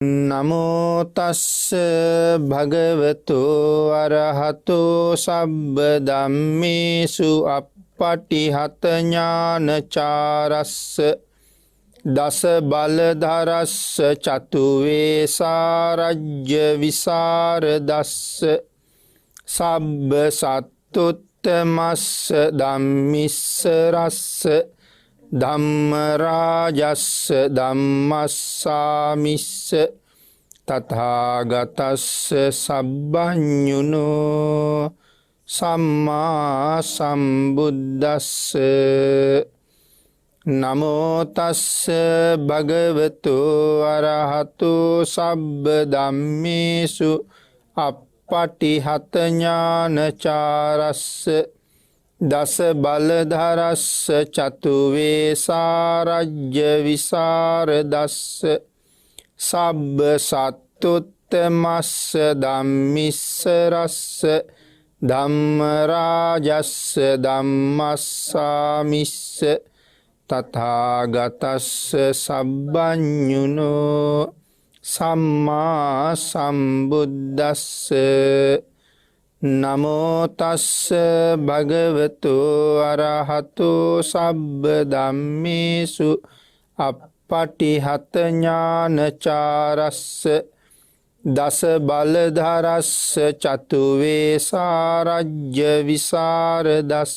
නමෝ තස්ස භගවතු අරහතෝ සබ්බ ධම්මේසු අප්පටිහත ඥානචාරස්ස දස බලධරස්ස චතු වේසාරජ්‍ය විසරදස්ස සබ්බ සත්තුත්තමස්ස ධම්මිස්ස රස්ස ධම්ම රාජස්ස ධම්මස්සාමිස්ස තථාගතස්ස සබ්බඤුනෝ සම්මා සම්බුද්දස්ස නමෝ තස්ස භගවතු අරහතු සබ්බ ධම්මේසු අප්පටිහත ඥානචාරස්ස දස බලධරස්ස චතු වේසාරජ්‍ය විසරදස්ස සබ්බ සත්තුත්තමස්ස ධම්මිස්ස රස්ස ධම්ම රාජස්ස ධම්මස්සාමිස්ස තථාගතස්ස සබ්බඤුනෝ සම්මා සම්බුද්දස්ස නමෝ තස්ස භගවතු අරහතු සබ්බ ධම්මේසු අප්පටිහත ඥානචාරස්ස දස බලධරස්ස චතු වේසාරජ්‍ය විසරදස්ස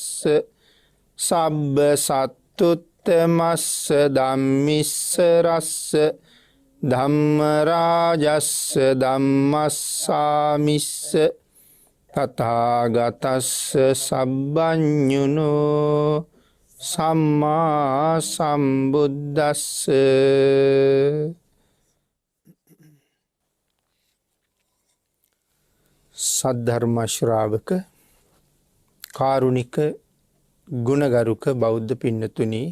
සබ්බ සත්තුත්තමස්ස ධම්මිස්ස රස්ස ධම්ම රාජස්ස ධම්මස්සාමිස්ස තථාගතස්ස සබ්බඤුනෝ සම්මා සම්බුද්දස්ස සද්ධර්ම ශ්‍රාවක කාරුණික ගුණගරුක බෞද්ධ පින්නතුනි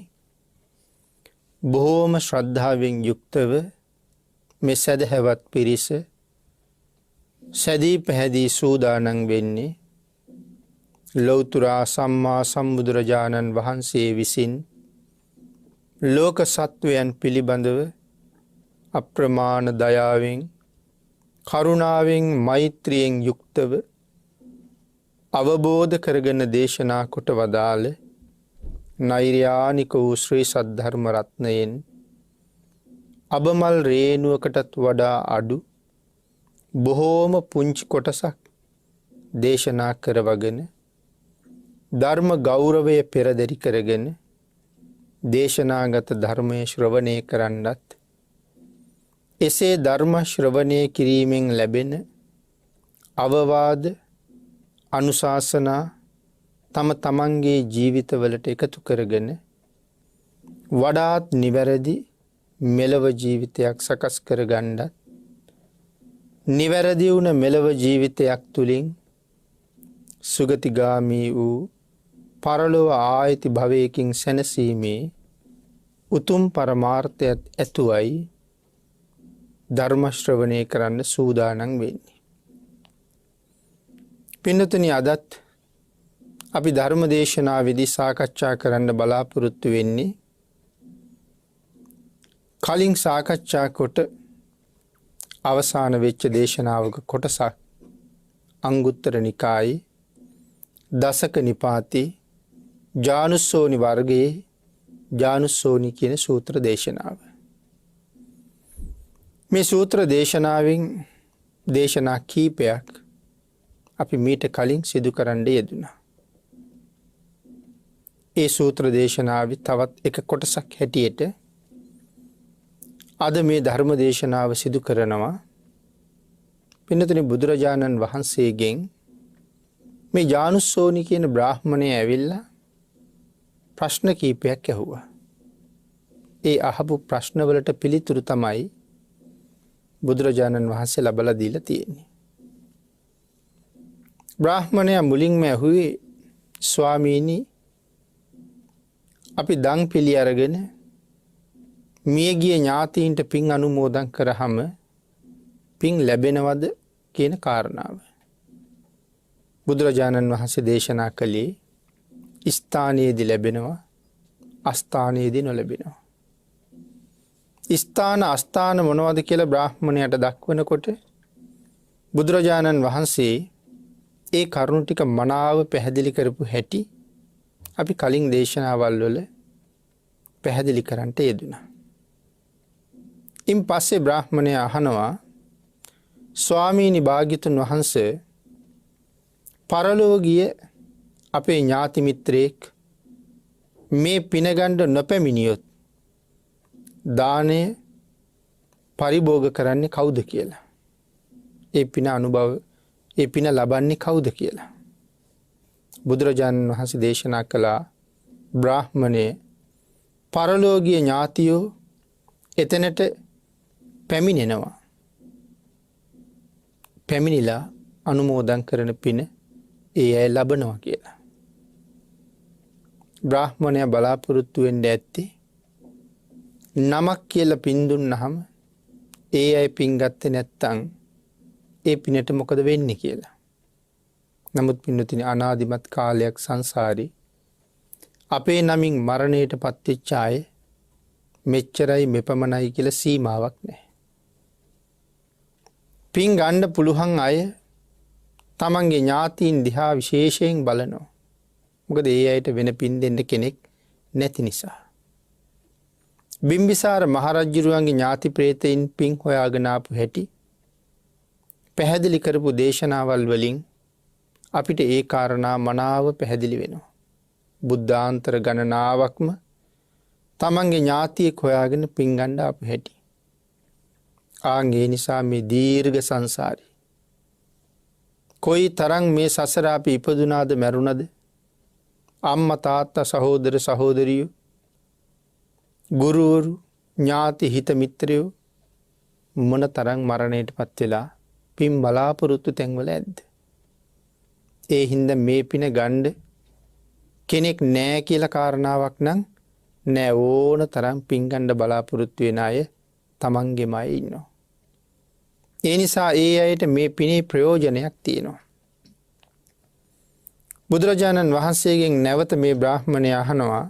බොහෝම ශ්‍රද්ධාවෙන් යුක්තව මේ සදහැවත් පිරිස සැදී පැහැදී සූදානම් වෙන්නේ ලෞතුරා සම්මා සම්බුදුරජාණන් වහන්සේ විසින් ලෝක සත්වයන් පිළිබඳව අප්‍රමාණ දයාවෙන් කරුණාවෙන් මෛත්‍රියෙන් යුක්තව අවබෝධ කරගෙන දේශනා කොට වදාළ නෛර්යානික වූ ශ්‍රී සද්ධර්ම රත්නයෙන් අබමල් රේණුවකටත් වඩා අඩු බොහෝම පුංචි කොටසක් දේශනා කරවගෙන ධර්ම ගෞරවය පෙරදරි කරගෙන දේශනාගත ධර්මය ශ්‍රවණය කරන්නත් එසේ ධර්ම ශ්‍රවණය කිරීමෙන් ලැබෙන අවවාද අනුශාසනා තම තමන්ගේ ජීවිතවලට එකතු කරගෙන වඩාත් නිවැරදි මෙලව ජීවිතයක් සකස් කරගන්නත් නිවැරදි වුණ මෙලව ජීවිතයක් තුළින් සුගතිගාමී වූ පරලොව ආයති භවයකින් සැනසීමේ උතුම් පරමාර්ථයත් ඇතුවයි ධර්ම ශ්‍රවණය කරන්න සූදානම් වෙන්නේ. පින්නතුනි අදත් අපි ධර්ම දේශනාවේදී සාකච්ඡා කරන්න බලාපොරොත්තු වෙන්නේ කලින් සාකච්ඡා කොට අවසාන වෙච්ච දේශනාවක කොටසක් අංගුත්තර නිකායේ දසක නිපාතේ ජානුස්සෝනි වර්ගයේ ජානුස්සෝනි කියන සූත්‍ර දේශනාව. මේ සූත්‍ර දේශනාවෙන් දේශනා කීපයක් අපි මීට කලින් සිදු කරන්න යෙදුණා. ඒ සූත්‍ර දේශනාවේ තවත් එක කොටසක් හැටියට අද මේ ධර්ම දේශනාව සිදු කරනවා. පින්නතුනි බුදුරජාණන් වහන්සේගෙන් මේ ජානුස්සෝනි කියන බ්‍රාහ්මණය ඇවිල්ලා ප්‍රශ්න කීපයක් ඇහුවා. ඒ අහපු ප්‍රශ්නවලට පිළිතුරු තමයි බුදුරජාණන් වහන්සේ ලබලා දීලා තියෙන්නේ. බ්‍රාහ්මණයා මුලින්ම ඇහුවේ ස්වාමීනි අපි දන් පිළි අරගෙන මියගිය ඥාතීන්ට පින් අනුමෝදන් කරාම පින් ලැබෙනවද කියන කාරණාව. බුදුරජාණන් වහන්සේ දේශනා කළේ ස්ථානයේදී ලැබෙනවා අස්ථානයේදී නොලැබෙනවා. ස්ථාන අස්ථාන මොනවද කියලා බ්‍රාහ්මණයට දක්වනකොට බුදුරජාණන් වහන්සේ ඒ කරුණු ටික මනාව පැහැදිලි කරපු හැටි අපි කලින් දේශනාවල් වල පැහැදිලි කරන්නට යෙදුණා. ඉන් පස්සේ බ්‍රාහ්මණය අහනවා ස්වාමීනි භාග්‍යතුන් වහන්සේ පරලොව ගිය අපේ ඥාති මිත්‍රයෙක් මේ පිනගණ්ඩ නොපැමිණියොත් දානය පරිභෝග කරන්නේ කවුද කියලා. ඒ පින අනුභව ඒ පින ලබන්නේ කවුද කියලා. බුදුරජාණන් වහන්සේ දේශනා කළා බ්‍රාහ්මණය පරලෝකීය ඥාතියෝ එතනට පැමිණෙනවා. පැමිණිලා අනුමෝදන් කරන පින ඒ අය ලබනවා කියලා. බ්‍රාහ්මණය බලාපොරොත්තු වෙන්න ඇත්තේ නමක් කියලා පින් දුන්නහම ඒ අය පින් ගත්තේ නැත්තම් ඒ පිනට මොකද වෙන්නේ කියලා. නමුත් පින්නතුනි අනාදිමත් කාලයක් සංසාරේ අපේ නමින් මරණයට පත්වෙච්ච අය මෙච්චරයි මෙපමණයි කියලා සීමාවක් නැහැ. පින් ගන්න පුළුවන් අය තමන්ගේ ඥාතීන් දිහා විශේෂයෙන් බලනවා. මොකද ඒ අයට වෙන පින් දෙන්න කෙනෙක් නැති නිසා. බිම්බිසාර මහරජුරුවන්ගේ ඥාති ප්‍රේතයින් පින් හොයාගෙන ආපු හැටි පැහැදිලි කරපු දේශනාවල් වලින් අපිට ඒ කාරණා මනාව පැහැදිලි වෙනවා. බුද්ධාන්තර ගණනාවක්ම තමන්ගේ ඥාතියෙක් හොයාගෙන පින් ගන්න ආපු හැටි. ආන්ගේ නිසා මේ දීර්ඝ සංසාරේ කොයි තරම් මේ සසර අපි ඉපදුනාද මැරුණද අම්මා තාත්තා සහෝදර සහෝදරියෝ ගුරුවරු ඥාති හිත මිත්‍රයෝ මොන තරම් මරණයට පත් වෙලා පින් බලාපොරොත්තු තැන්වල ඇද්ද. ඒ හින්දා මේ පින ගන්න කෙනෙක් නෑ කියලා කාරණාවක් නම් නෑ ඕන තරම් පින් ගන්න බලාපොරොත්තු වෙන අය තමන්ගෙමයි ඉන්නවා. ඒ නිසා ඒ අයට මේ පිනේ ප්‍රයෝජනයක් තියෙනවා. බුදුරජාණන් වහන්සේගෙන් නැවත මේ බ්‍රාහ්මණය අහනවා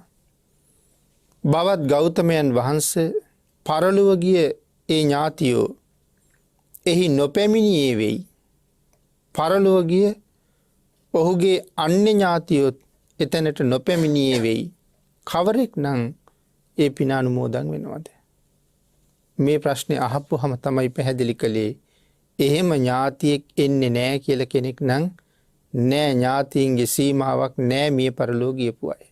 බවත් ගෞතමයන් වහන්සේ පරලොව ගිය ඒ ඥාතියෝ එහි නොපැමිණියේ වෙයි. පරලොව ගිය ඔහුගේ අන්‍ය ඥාතියොත් එතනට නොපැමිණියේ වෙයි. කවරෙක් නම් ඒ පින අනුමෝදන් වෙනවද? මේ ප්‍රශ්නේ අහපුවහම තමයි පැහැදිලි කළේ එහෙම ඥාතියෙක් එන්නේ නැහැ කියලා කෙනෙක් නම් නෑ. ඥාතීන්ගේ සීමාවක් නෑ මිය පරලෝ ගියපු අය.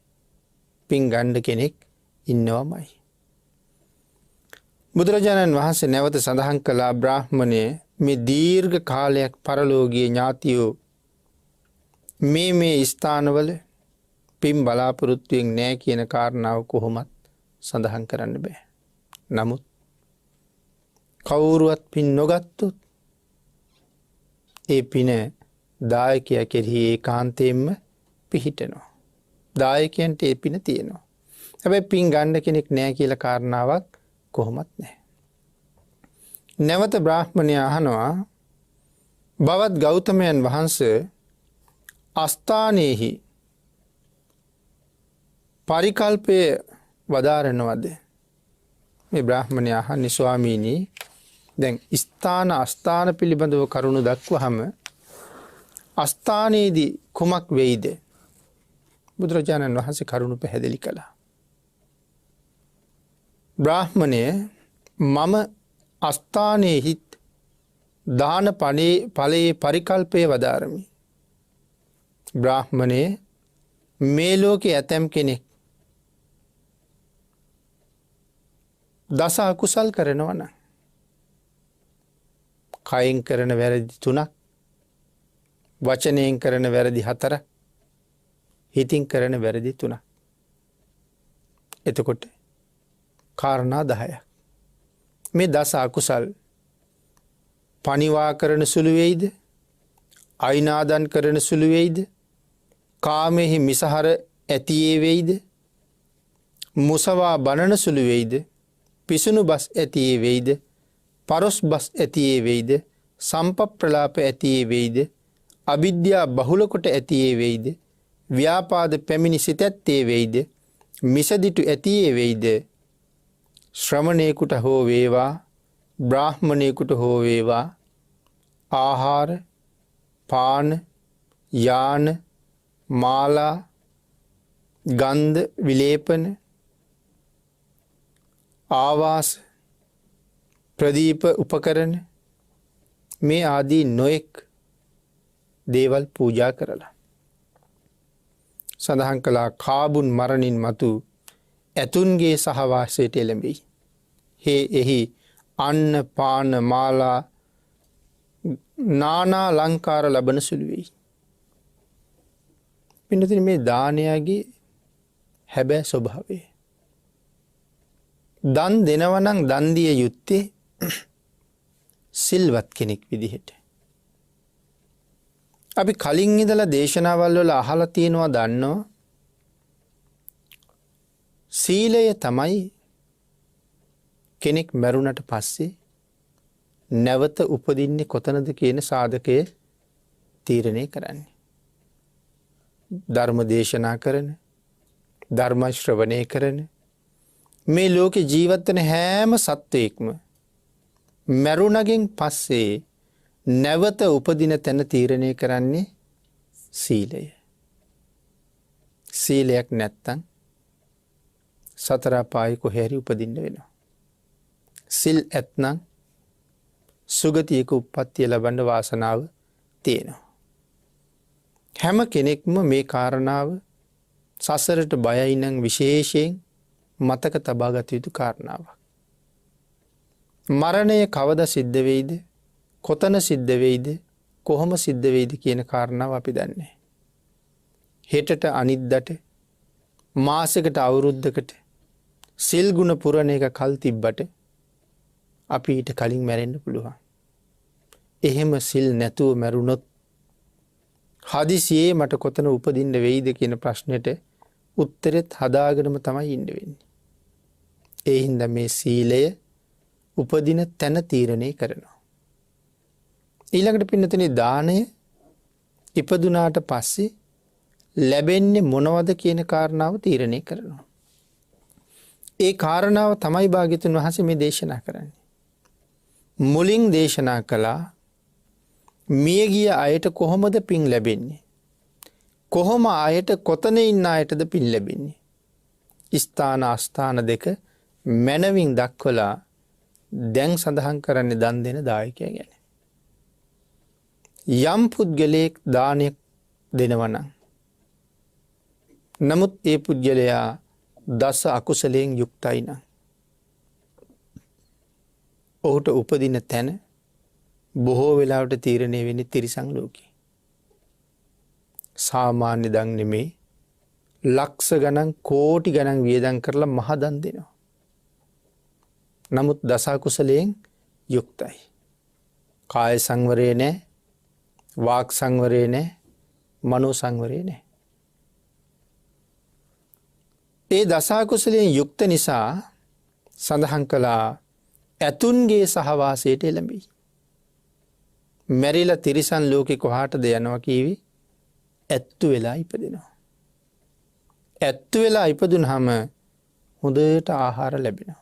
පින් ගන්න කෙනෙක් ඉන්නවමයි. බුදුරජාණන් වහන්සේ නැවත සඳහන් කළා බ්‍රාහ්මණය මේ දීර්ඝ කාලයක් පරලෝ ගිය ඥාතියෝ මේ ස්ථානවල පින් බලාපොරොත්තුවෙන් නෑ කියන කාරණාව කොහොමත් සඳහන් කරන්න බෑ. නමුත් කවුරුවත් පින් නොගත්තොත් ඒ පින දායකයා කෙරෙහි ඒකාන්තයෙන්ම පිහිටනවා. දායකයන්ට ඒ පින තියෙනවා. හැබැයි පින් ගන්න කෙනෙක් නෑ කියලා කාරණාවක් කොහොමත් නැහැ. නැවත බ්‍රාහ්මණය අහනවා බවත් ගෞතමයන් වහන්සේ අස්ථානයේහි පරිකල්පය වදාරනවද? මේ බ්‍රාහ්මණය අහන්නේ ස්වාමීනි දැන් ස්ථාන අස්ථාන පිළිබඳව කරුණු දක්වහම අස්ථානයේදී කුමක් වෙයිද? බුදුරජාණන් වහන්සේ කරුණු පැහැදිලි කළා. බ්‍රාහ්මණය මම අස්ථානයේහිත් දාන ඵලයේ පරිකල්පය වදාරමි. බ්‍රාහ්මණය මේ ලෝකේ ඇතැම් කෙනෙක් දස අකුසල් කරනවා නම් කයින් කරන වැරදි 3ක්, වචනයෙන් කරන වැරදි 4ක්, හිතින් කරන වැරදි 3ක්. එතකොට කාරණා 10ක්. මේ දස අකුසල් පණිවා කරන සුළු වෙයිද? අයිනාදන් කරන සුළු වෙයිද? කාමෙහි මිසහර ඇතියේ වෙයිද? මුසවා බනන සුළු වෙයිද? පිසුණු බස් ඇතියේ වෙයිද? පරොස් බස් ඇතියේ වෙයිද? සම්පප්‍රලාප ඇතියේ වෙයිද? අවිද්‍යා බහුල කොට ඇතියේ වෙයිද? ව්‍යාපාද පැමිණි සිතැත්තේ වෙයිද? මිසදිටු ඇතියේ වෙයිද? ශ්‍රමණයෙකුට හෝ වේවා බ්‍රාහ්මණයෙකුට හෝ වේවා ආහාර පාන යාන මාලා ගන්ධ විලේපන ආවාස ප්‍රදීප උපකරණ මේ ආදී නොයෙක් දේවල් පූජා කරලා සඳහන් කළා කාබුන් මරණින් මතු ඇතුන්ගේ සහවාසයට එළඹෙයි. එහි අන්න පාන මාලා නානා ලංකාර ලබන සුළු වෙයි. පින්නතින් මේ දානයාගේ හැබෑ ස්වභාවය. දන් දෙනවනං දන්දිය යුත්තේ සිල්වත් කෙනෙක් විදිහට. අපි කලින් ඉඳලා දේශනාවල් වල අහලා තියෙනවා දන්නවා සීලය තමයි කෙනෙක් මැරුණට පස්සේ නැවත උපදින්නේ කොතනද කියන සාධකය තීරණය කරන්නේ. ධර්ම දේශනා කරන ධර්ම ශ්‍රවණය කරන මේ ලෝකේ ජීවත් වෙන හැම සත්වයෙක්ම මැරුණගෙන් පස්සේ නැවත උපදින තැන තීරණය කරන්නේ සීලය. සීලයක් නැත්තම් සතර අපායේ කොහේ හරි උපදින්න වෙනවා. සිල් ඇත්නම් සුගතියක උප්පත්තිය ලබන්න වාසනාව තියෙනවා. හැම කෙනෙක්ම මේ කාරණාව සසරට බයයි නම් විශේෂයෙන් මතක තබා ගත යුතු කාරණාවක්. මරණය කවදා සිද්ධ වෙයිද? කොතන සිද්ධ වෙයිද? කොහොම සිද්ධ වෙයිද කියන කාරණාව අපි දන්නේ. හෙටට අනිද්දට මාසයකට අවුරුද්දකට සිල් ගුණ පුරණ එක කල් තිබ්බට අපි ඊට කලින් මැරෙන්න පුළුවන්. එහෙම සිල් නැතුව මැරුණොත් හදිසියේ මට කොතන උපදින්න වෙයිද කියන ප්‍රශ්නෙට උත්තරෙත් හදාගෙනම තමයි ඉන්න වෙන්නේ. ඒ හින්දා මේ සීලය උපදින තැන තීරණය කරනවා. ඊළඟට පින්නතුනි දානය ඉපදුනාට පස්සේ ලැබෙන්නේ මොනවද කියන කාරණාව තීරණය කරනවා. ඒ කාරණාව තමයි භාග්‍යතුන් වහන්සේ මේ දේශනා කරන්නේ. මුලින් දේශනා කළා මිය ගිය අයට කොහොමද පින් ලැබෙන්නේ? කොහොම අයට කොතන ඉන්න අයටද පින් ලැබෙන්නේ? ස්ථාන අස්ථාන දෙක මනවින් දක්වලා දැන් සඳහන් කරන්නේ දන් දෙන දායකයා ගැන. යම් පුද්ගලයෙක් දානයක් දෙනවා නම් නමුත් ඒ පුද්ගලයා දස අකුසලයෙන් යුක්තයි නම් ඔහුට උපදින තැන බොහෝ වෙලාවට තීරණය වෙන්නේ තිරිසන් ලෝකේ. සාමාන්‍ය දන් නෙමේ ලක්ෂ ගණන් කෝටි ගණන් වියදම් කරලා මහ දන් දෙනවා. නමුත් දස අකුසලයෙන් යුක්තයි. කාය සංවරය නැහැ, වාක් සංවරය නැහැ, මනෝ සංවරය නැහැ. ඒ දස අකුසලයෙන් යුක්ත නිසා සඳහන් කළා ඇතුන්ගේ සහවාසයට එළඹෙයි. මැරිලා තිරිසන් ලෝකේ කොහාටද යනවා කීවි? ඇත්තු වෙලා ඉපදෙනවා. ඇත්තු වෙලා ඉපදුනහම හොඳට ආහාර ලැබෙනවා.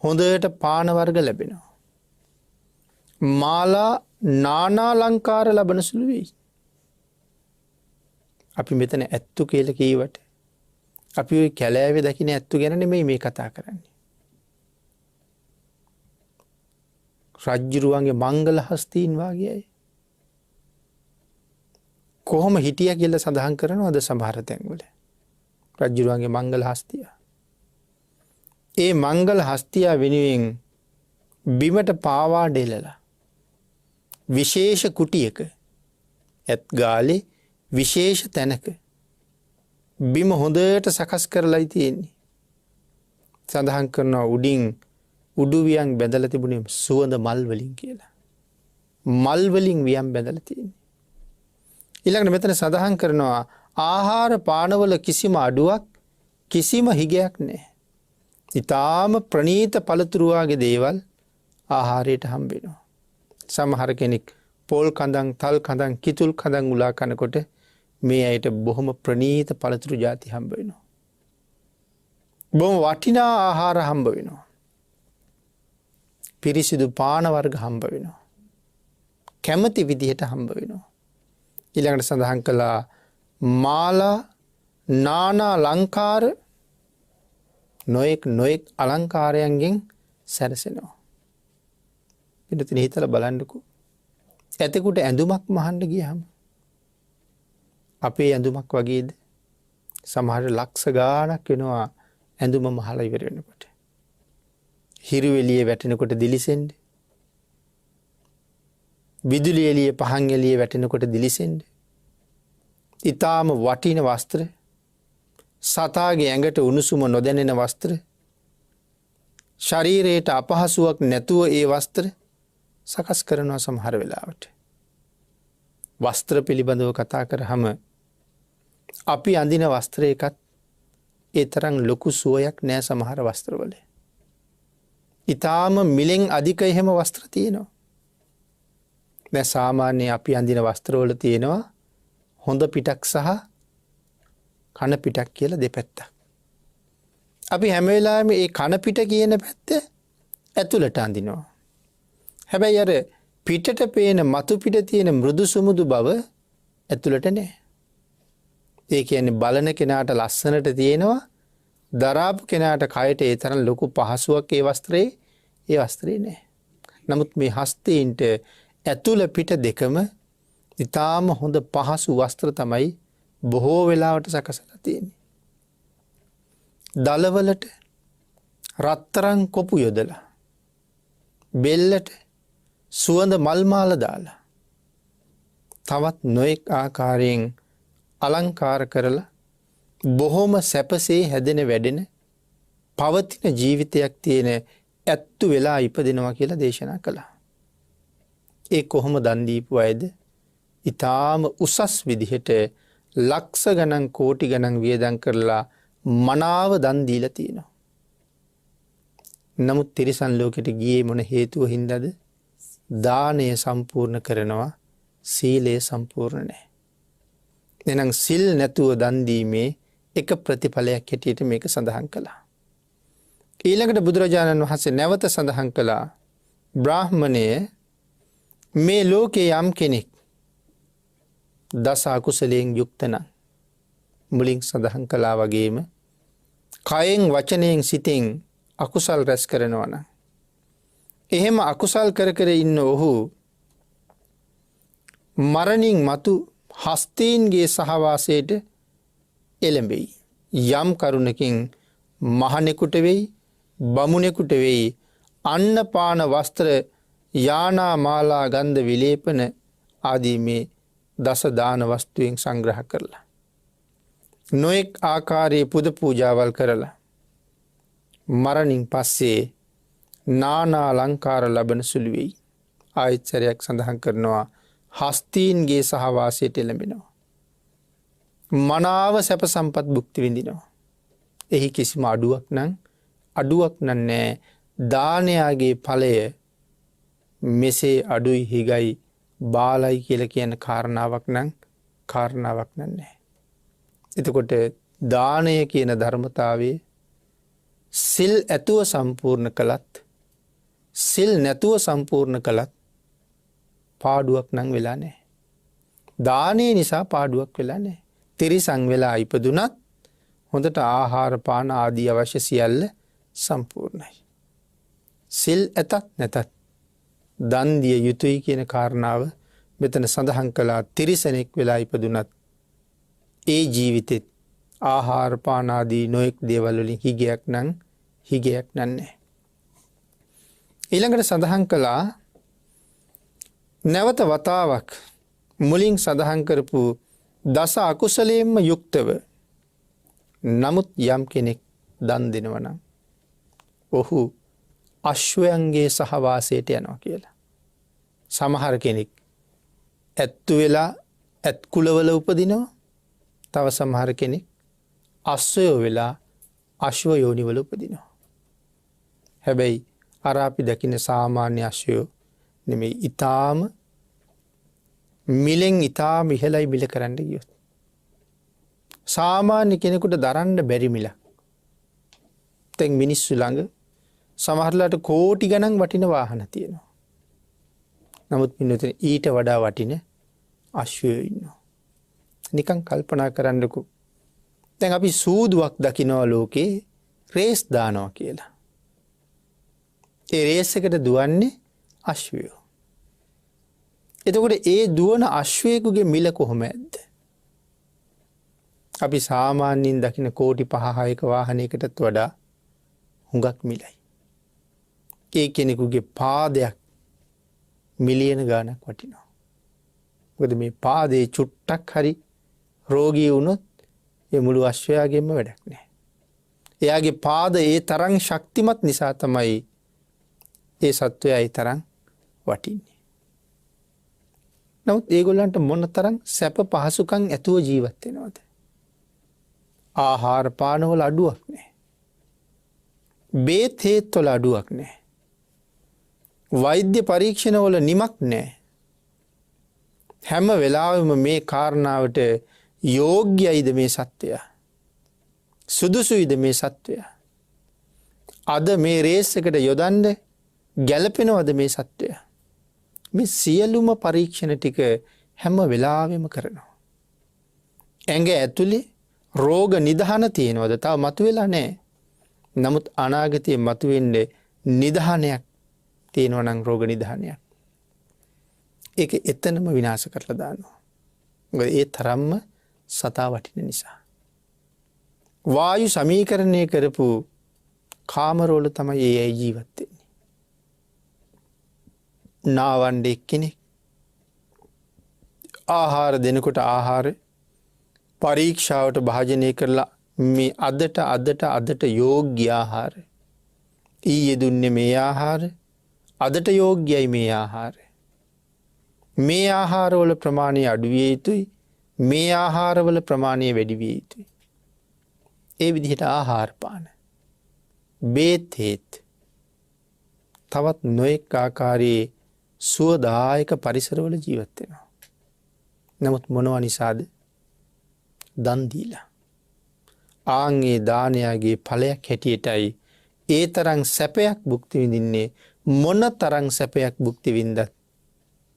හොඳට පාන වර්ග ලැබෙනවා. මාලා නානා ලංකාර ලබන සුළු වෙයි. අපි මෙතන ඇත්තු කියලා කීවට අපි ওই කැලෑවේ දකින්න ඇත්තු ගැන නෙමෙයි මේ කතා කරන්නේ. රජ්ජුරුවන්ගේ මංගල හස්තීන් වාගේයි. කොහොම හිටියා කියලා සඳහන් කරනවද සමහර තැන්වල. රජ්ජුරුවන්ගේ මංගල හස්තිය. ඒ මංගල හස්තිය වෙනුවෙන් බිමට පාවා ඩෙලලා විශේෂ කුටියක ඇත් ගාලේ විශේෂ තැනක බිම හොඳට සකස් කරලායි තියෙන්නේ. සඳහන් කරනවා උඩින් උඩුවියන් බැඳලා තිබුණේ සුවඳ මල් වලින් කියලා. මල් වලින් වියන් බැඳලා තියෙන්නේ. ඊළඟට මෙතන සඳහන් කරනවා ආහාර පානවල කිසිම අඩුවක් කිසිම හිගයක් නැහැ. ඊටාම ප්‍රණීත පළතුරු වගේ දේවල් ආහාරයට හම්බ වෙනවා. සමහර කෙනෙක් පොල් කඳන්, තල් කඳන්, කිතුල් කඳන් උලා කනකොට මේ ඇයට බොහොම ප්‍රණීත පළතුරු ಜಾති හම්බ වෙනවා. බොහොම වටිනා ආහාර හම්බ වෙනවා. පිරිසිදු පාන වර්ග හම්බ වෙනවා. කැමති විදිහට හම්බ වෙනවා. ඊළඟට සඳහන් කළා මාලා නානා අලංකාර නොයෙක් අලංකාරයන්ගෙන් සැරසෙනවා. පිටතින් හිතලා බලන්නකෝ. ඇතෙකුට ඇඳුමක් මහන්න ගියහම අපේ ඇඳුමක් වගේද? සමහර ලක්ෂ ගාණක් වෙනවා ඇඳුම මහලා ඉවර වෙනකොට. හිරු එළියේ වැටෙනකොට දිලිසෙන්න. විදුලි එළියේ පහන් එළියේ වැටෙනකොට දිලිසෙන්න. ඊටාම වටින වස්ත්‍ර, සතාගේ ඇඟට උණුසුම නොදැනෙන වස්ත්‍ර, ශරීරයට අපහසුයක් නැතුව ඒ වස්ත්‍ර සකස් කරනවා සමහර වෙලාවට. වස්ත්‍ර පිළිබඳව කතා කරාම අපි අඳින වස්ත්‍රයකත් ඒ තරම් ලොකු සුවයක් නෑ සමහර වස්ත්‍රවල. ඊටාම මිලෙන් අධික එහෙම වස්ත්‍ර තියෙනවා. දැන් සාමාන්‍ය අපි අඳින වස්ත්‍රවල තියෙනවා හොඳ පිටක් සහ කන පිටක් කියලා දෙපැත්තක්. අපි හැම වෙලාවෙම මේ කන පිට කියන පැත්ත ඇතුළට අඳිනවා. හැබැයි අර පිටට පේන මතු පිට තියෙන මෘදු සුමුදු බව ඇතුළට නෑ. ඒ කියන්නේ බලන කෙනාට ලස්සනට තියෙනවා, දරාපු කෙනාට කයට ඒ තරම් ලොකු පහසුවක් ඒ වස්ත්‍රේ නෑ. නමුත් මේ හස්තීන්ට ඇතුළ පිට දෙකම ඊටාම හොඳ පහසු වස්ත්‍ර තමයි බොහෝ වෙලාවට සකසලා තියෙන්නේ. දලවලට රත්තරන් කොපු යොදලා, බෙල්ලට සුවඳ මල් මාල දාලා, තවත් නොඑක් ආකාරයෙන් අලංකාර කරලා බොහොම සැපසේ හැදෙන වැඩෙන පවතින ජීවිතයක් තියෙන ඇත්තු වෙලා ඉපදෙනවා කියලා දේශනා කළා. ඒ කොහොම දන් දීපු අයද? ඊටාම උසස් විදිහට ලක්ෂ ගණන් කෝටි ගණන් වියදම් කරලා මනාව දන් දීලා තියෙනවා. නමුත් තිරිසන් ලෝකෙට ගියේ මොන හේතුව හින්දාද? දානය සම්පූර්ණ කරනවා, සීලය සම්පූර්ණ නැහැ. එහෙනම් සිල් නැතුව දන් දීමේ එක ප්‍රතිඵලයක් හැටියට මේක සඳහන් කළා. ඊළඟට බුදුරජාණන් වහන්සේ නැවත සඳහන් කළා බ්‍රාහ්මණය මේ ලෝකේ යම් කෙනෙක් දස අකුසලයෙන් යුක්ත නම්, මුලින් සඳහන් කළා වගේම කයෙන් වචනයෙන් සිතෙන් අකුසල් රැස් කරනවා නම්, එහෙම අකුසල් කර කර ඉන්න ඔහු මරණින් මතු හස්තීන්ගේ සහවාසයට එළඹෙයි. යම් කරුණකින් මහණෙකුට වෙයි, බමුණෙකුට වෙයි, අන්න පාන වස්ත්‍ර යානා මාලා ගන්ධ විලේපන ආදී මේ දස දාන වස්තුවෙන් සංග්‍රහ කරලා, නොඑක් ආකාරයේ පුද පූජාවල් කරලා මරණින් පස්සේ නානා අලංකාර ලබන සුළු වෙයි. ආයතනයක් සඳහන් කරනවා හස්තීන්ගේ සහවාසයට එළඹෙනවා. මනාව සැප සම්පත් භුක්ති විඳිනවා. එහි කිසිම අඩුවක් නැහැ. දානයාගේ ඵලය මෙසේ අඩුයි, හිගයි, බාලයි කියලා කියන කාරණාවක් නැහැ. එතකොට දානය කියන ධර්මතාවයේ සිල් ඇතුව සම්පූර්ණ කළත්, සිල් නැතුව සම්පූර්ණ කළත් පාඩුවක් නම් වෙලා නැහැ. දානය නිසා පාඩුවක් වෙලා නැහැ. තිරිසන් වෙලා ඉපදුනත් හොඳට ආහාර පාන ආදී අවශ්‍ය සියල්ල සම්පූර්ණයි. සිල් ඇතත් නැතත් දන් දිය යුතුයි කියන කාරණාව මෙතන සඳහන් කළා. තිරිසනෙක් වෙලා ඉපදුනත් ඒ ජීවිතෙත් ආහාර පාන ආදී නොඑක් දේවල් වලින් හිගයක් නැහැ. ඊළඟට සඳහන් කළා නැවත වතාවක් මුලින් සඳහන් කරපු දස අකුසලයෙන්ම යුක්තව නමුත් යම් කෙනෙක් දන් දෙනවා නම් ඔහු අශ්වයන්ගේ සහවාසයට යනවා කියලා. සමහර කෙනෙක් ඇත්තු වෙලා ඇත් කුලවල උපදිනවා. තව සමහර කෙනෙක් අශ්වයෝ වෙලා අශ්ව යෝනිවල උපදිනවා. හැබැයි අර අපි දකින සාමාන්‍ය අශ්වයෝ නෙමෙයි. ඊටාම මිලෙන් ඊටාම ඉහළයි මිල කරන්න ගියොත්. සාමාන්‍ය කෙනෙකුට දරන්න බැරි මිලක්. දැන් මිනිස්සු ළඟ සමහරලාට කෝටි ගණන් වටින වාහන තියෙනවා. නමුත් පින්නතුනි ඊට වඩා වටින අශ්වයෝ ඉන්නවා. නිකන් කල්පනා කරන්නකෝ. දැන් අපි සූදුවක් දකිනවා ලෝකේ රේස් දානවා කියලා. ඒ රේස් එකට දුවන්නේ අශ්වයෝ. එතකොට ඒ දුවන අශ්වයෙකුගේ මිල කොහොමද? අපි සාමාන්‍යයෙන් දකින කෝටි 5-6ක වාහනයකටත් වඩා හුඟක් මිලයි. ඒ කෙනෙකුගේ පාදයක් මිලියන ගාණක් වටිනවා. මොකද මේ පාදේ චුට්ටක් හරි රෝගී වුණොත් ඒ මුළු අශ්වයාගෙම වැඩක් නැහැ. එයාගේ පාද ඒ තරම් ශක්තිමත් නිසා තමයි ඒ සත්වයා ඒ තරම් වටින්නේ. නමුත් ඒගොල්ලන්ට මොන තරම් සැප පහසුකම් ඇතුව ජීවත් වෙනවද? ආහාර පාන වල අඩුවක් නැහැ. බේත් හේත් වල අඩුවක් නැහැ. වෛද්‍ය පරීක්ෂණ වල නිමක් නැහැ. හැම වෙලාවෙම මේ කාරණාවට යෝග්‍යයිද මේ සත්වයා? සුදුසුයිද මේ සත්වයා? අද මේ රේස් එකට යොදන්න ගැළපෙනවද මේ සත්වයා? මේ සියලුම පරීක්ෂණ ටික හැම වෙලාවෙම කරනවා. ඇඟ ඇතුලේ රෝග නිදහන තියෙනවද? තාම මතුවෙලා නැහැ. නමුත් අනාගතයේ මතුවෙන්නේ නිදහනයක් තියෙනවා නම් රෝග නිදහනයක්. ඒක එතනම විනාශ කරලා දානවා. මොකද ඒ තරම්ම සතා වටින නිසා. වායු සමීකරණය කරපු කාමරවල තමයි ඒ අය ජීවත් වෙන්නේ. නාවන්නේ කෙනෙක් ආහාර දෙනකොට ආහාර පරීක්ෂාවට භාජනය කරලා මේ අදට යෝග්‍ය ආහාර. ඊයේ දුන්නේ මේ ආහාර, අදට යෝග්‍යයි මේ ආහාර. මේ ආහාරවල ප්‍රමාණය අඩු විය යුතුයි, මේ ආහාරවල ප්‍රමාණය වැඩි විය යුතුයි. ඒ විදිහට ආහාර පාන, බේත් හේත්, තවත් නොඑක ආකාරයේ සුවදායක පරිසරවල ජීවත් වෙනවා. නමුත් මොනවා නිසාද? දන් දීලා. ආන්ගේ දානයාගේ ඵලයක් හැටියටයි ඒ තරම් සැපයක් භුක්ති විඳින්නේ. මොන තරම් සැපයක් භුක්ති විඳත්